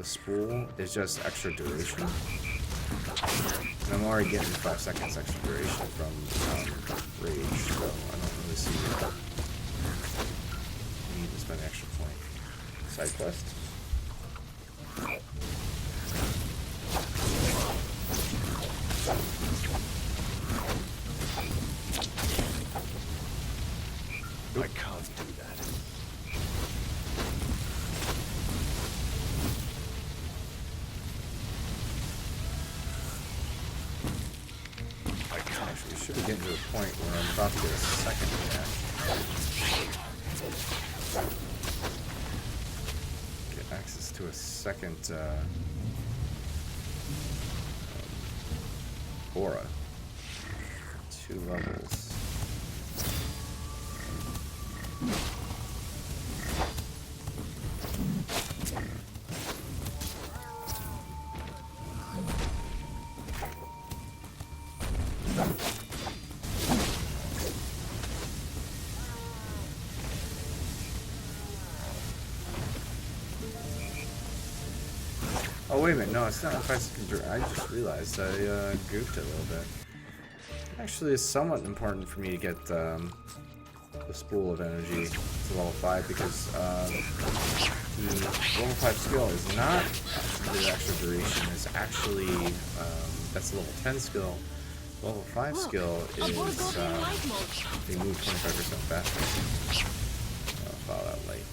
spool is just extra duration. And I'm already getting 5 seconds extra duration from rage, so I don't really see the need to spend an extra point. Side quest. I can't do that. Actually, we should be getting to a point where I'm about to get a second attack. Get access to a second aura. 2 levels. Oh, wait a minute. No, it's not a 5-second draw. I just realized I goofed it a little bit. Actually, it's somewhat important for me to get the spool of energy to level 5 because the level 5 skill is not the extra duration. It's actually, that's the level 10 skill. Level 5 skill is they move 25% faster. I'll follow that light.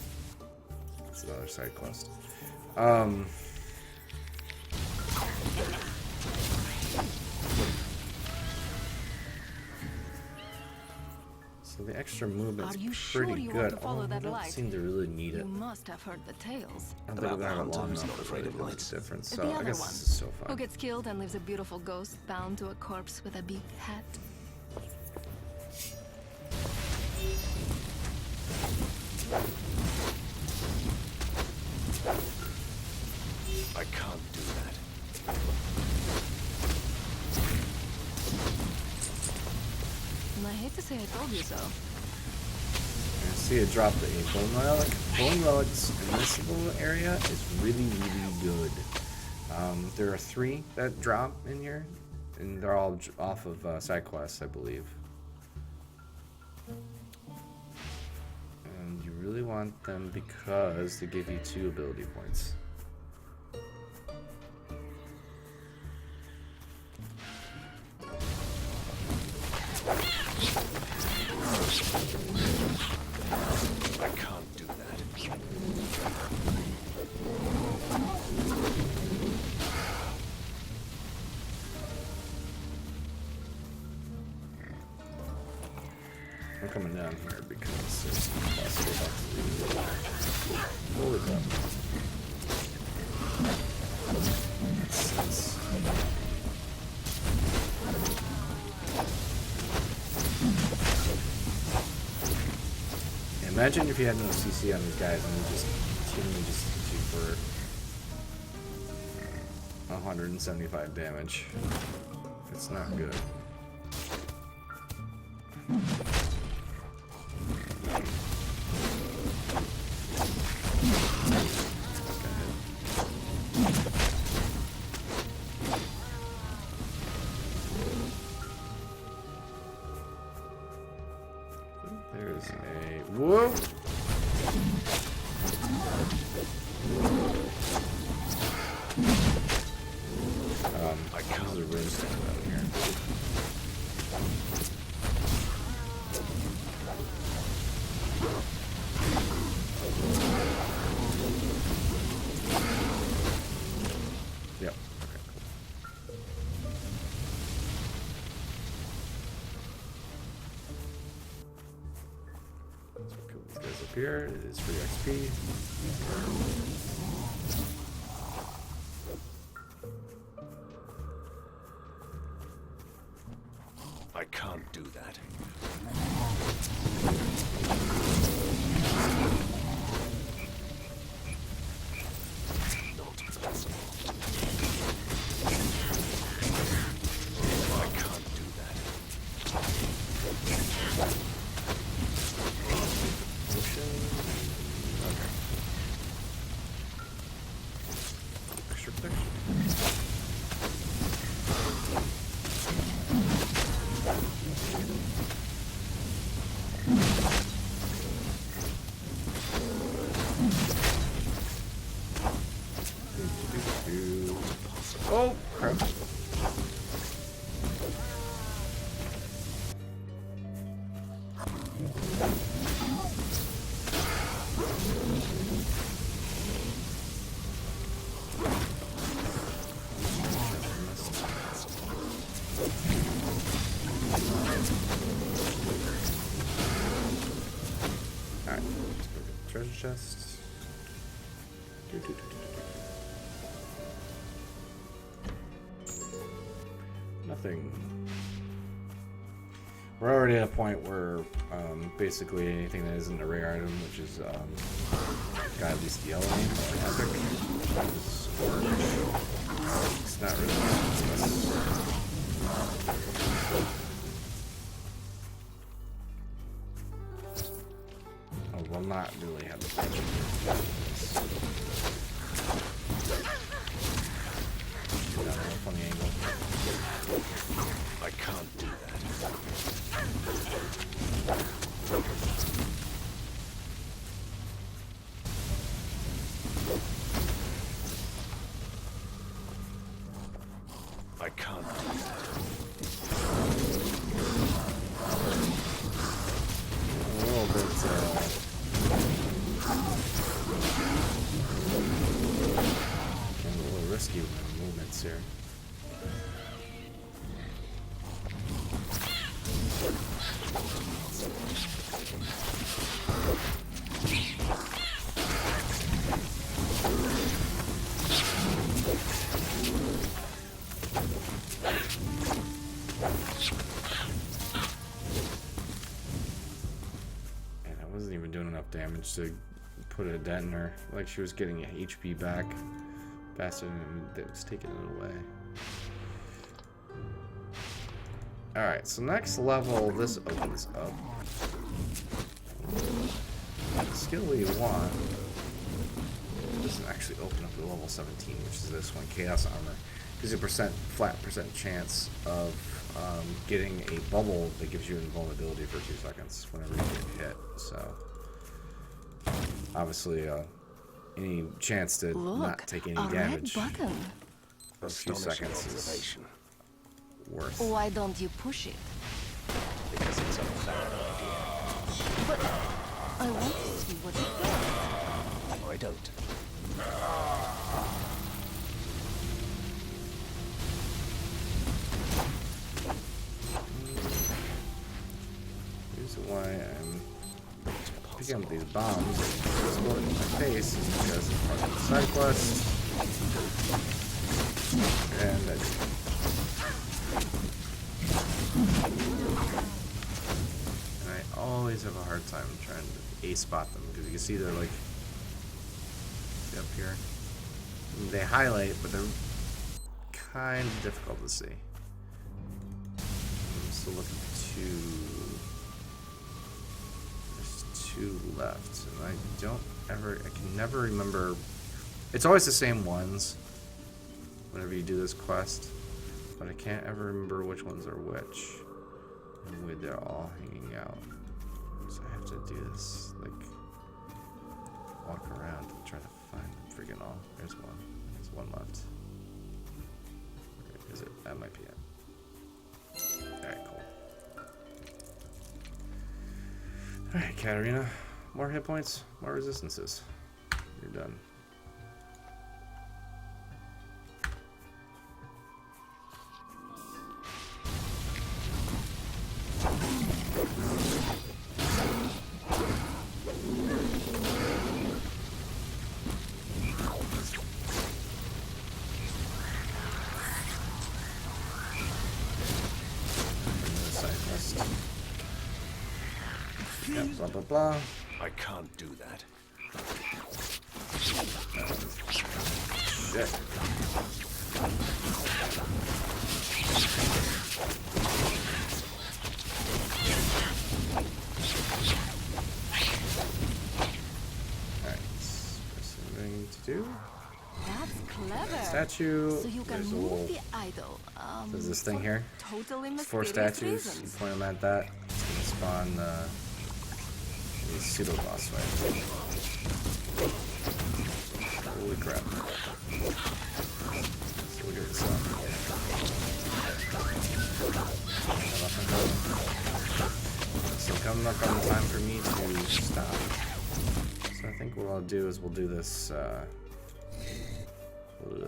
That's another side quest. So the extra movement's pretty good. Although I don't seem to really need it. You must have heard the tales. I don't think we're gonna have it long enough to really make a difference. So I guess this is so fun. Who gets killed and leaves a beautiful ghost bound to a corpse with a big hat? I can't do that. And I hate to say I told you so. I see it drop the Bone Relic. Bone Relic's invincible area is really, really good. There are 3 that drop in here, and they're all off of side quests, I believe. And you really want them because they give you 2 ability points. I can't do that. I'm coming down here because it's possible to forward them. Imagine if you had no CC on these guys and you just continually just hit you for 175 damage. It's not good. There's a whoa. I can't really stand down here. Yep. Okay, cool. So kill these guys up here. It is free XP. I can't do that. Not possible. I can't do that. Potion. Okay. Extra protection. Oh, crap. Alright, let's go get the treasure chest. Nothing. We're already at a point where basically anything that isn't a rare item, which is got at least the yellow name or epic, is orange. It's not really useless. Oh, will not really have the budget. Funny angle. I can't do that. I can't do that. A little bit, getting a little risky with my movements here. And I wasn't even doing enough damage to put a dent in her. Like she was getting a HP back faster than it was taking it away. Alright, so next level, this opens up. The skill we want doesn't actually open up to level 17, which is this one, Chaos Armor. Gives you a flat percent chance of getting a bubble that gives you invulnerability for 2 seconds whenever you get hit. So, obviously, any chance to not take any damage for a few seconds is worth. Why don't you push it? Because it's a bad idea. But I want to see what it does. I don't. Here's why I'm picking up these bombs. Exploding in my face is because it's part of the side quest. And I always have a hard time trying to A-spot them because you can see they're like up here. They highlight, but they're kind of difficult to see. I'm still looking for 2. There's 2 left, and I can never remember. It's always the same ones whenever you do this quest, but I can't ever remember which ones are which. And they're all hanging out. So I have to do this, like, walk around and try to find them freaking all. There's one. There's one left. Where is it? That might be it. Alright, cool. Alright, Katarina. More hit points, more resistances. You're done. blah, blah. I can't do that. Shit. Alright, what's something to do? That's clever. Statue. So you can There's a move little. the idol. There's this thing for here. Totally There's 4 mysterious statues. You reasons. point them at that. It's gonna spawn the pseudo boss fight. Holy crap. So look at this up. So coming up on the time for me to stop. So I think what I'll do is we'll do this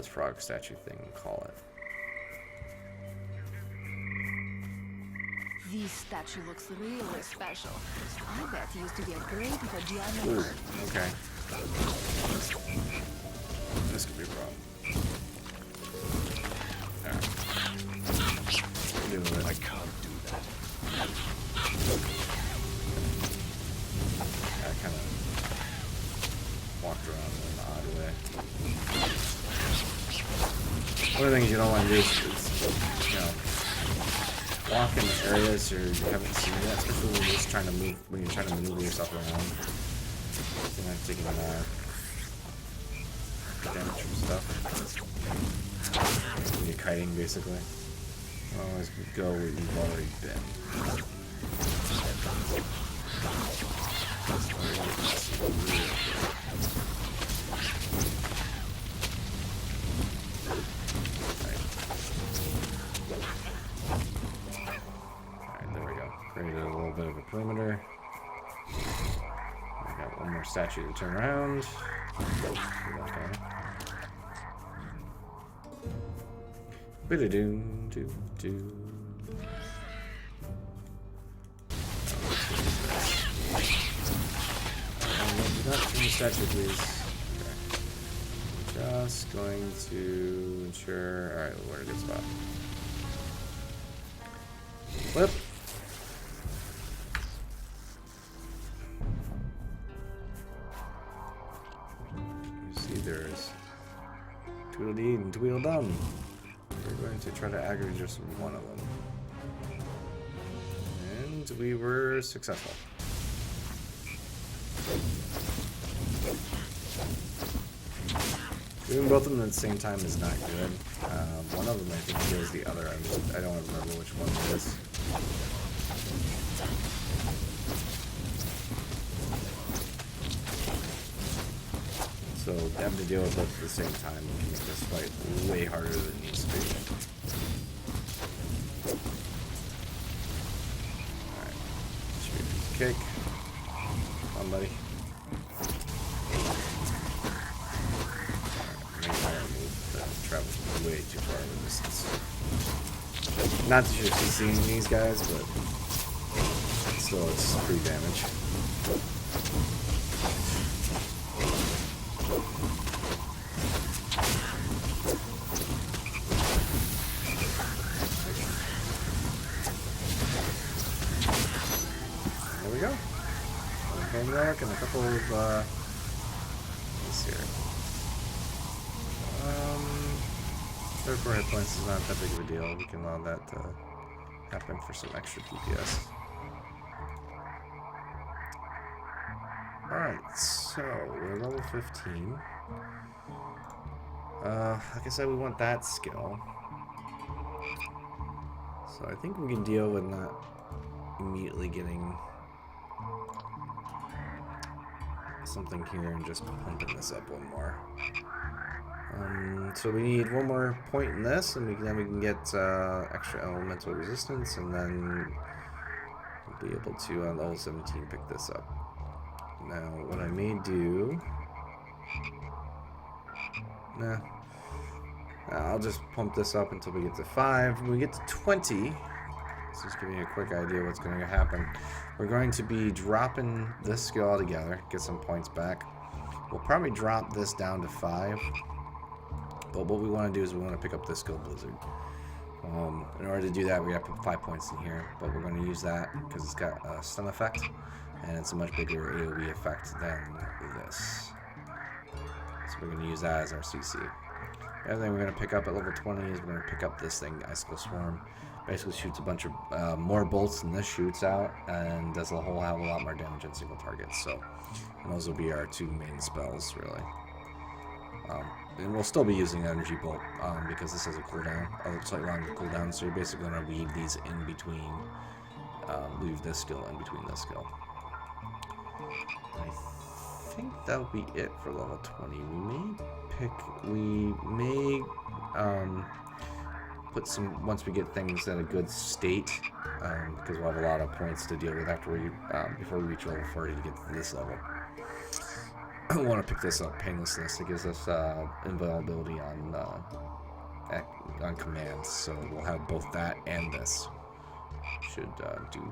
frog statue thing and call it. This statue looks really special. I bet it used to be a great vagina. Ooh, okay. This could be a problem. Alright. Doing it. I can't do that. I kind of walked around in an odd way. One of the things you don't want to do is you know, walk in areas you haven't seen yet, especially when you're just trying to move, when you're trying to maneuver yourself around. You're not taking damage from stuff. When you're kiting, basically. Always go where you've already been. Alright, there we go. Created a little bit of a perimeter. I got one more statue to turn around. Okay. Bidadoo, doo, doo. Not from the statue, please. Okay. Just going to ensure. Alright, we're in a good spot. Flip. You see, there's Tweedledee and Tweedledum. We're going to try to aggregate just one of them. And we were successful. Doing both of them at the same time is not good. One of them I think kills the other. I don't remember which one it is. So having to deal with both at the same time can make this fight way harder than it needs to be. Alright. Shoot, kick. Come on, buddy. Travels way too far of a distance. Not that you're seeing these guys, but still it's free damage. There we go. One handlock and a couple of let's see here. 34 hit points is not that big of a deal. We can allow that to happen for some extra DPS. Alright, so we're level 15. Like I said, we want that skill. So I think we can deal with not immediately getting something here and just pumping this up one more. So we need one more point in this, and then we can get extra elemental resistance, and then we'll be able to on level 17 pick this up. Now, what I may do, I'll just pump this up until we get to 5. When we get to 20, let's just give you a quick idea of what's going to happen. We're going to be dropping this skill altogether, get some points back. We'll probably drop this down to 5. But what we want to do is we want to pick up this skill Blizzard. In order to do that, we have to put 5 points in here. But we're going to use that because it's got a stun effect. and it's a much bigger AoE effect than this. So we're going to use that as our CC. The other thing we're going to pick up at level 20 is we're going to pick up this thing, Icicle Swarm. Basically shoots a bunch of more bolts than this shoots out, and does a whole hell of a lot more damage on single targets. So, and those will be our two main spells, really. And we'll still be using Energy Bolt because this has a cooldown, a slightly longer cooldown. So you're basically going to weave these in between, weave this skill in between this skill. I think that'll be it for level 20. We may put some, once we get things in a good state, because we'll have a lot of points to deal with after we, before we reach level 40 to get to this level. I want to pick this up, Painlessness. It gives us invulnerability on commands, so we'll have both that and this. Should do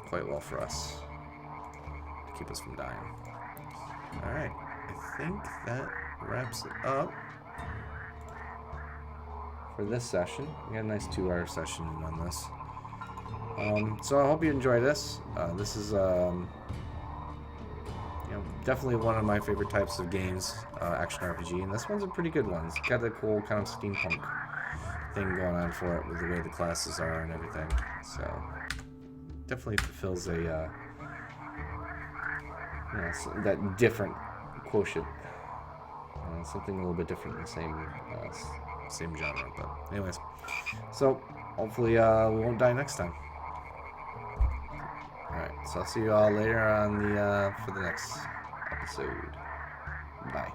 quite well for us to keep us from dying. Alright, I think that wraps it up for this session. We got a nice 2-hour session on this. So I hope you enjoy this. This is definitely one of my favorite types of games, action RPG, and this one's a pretty good one. It's got a cool kind of steampunk thing going on for it with the way the classes are and everything. So definitely fulfills a that different quotient, something a little bit different in the same genre. But anyways, so hopefully we won't die next time. Alright, so I'll see you all later on for the next episode. Bye.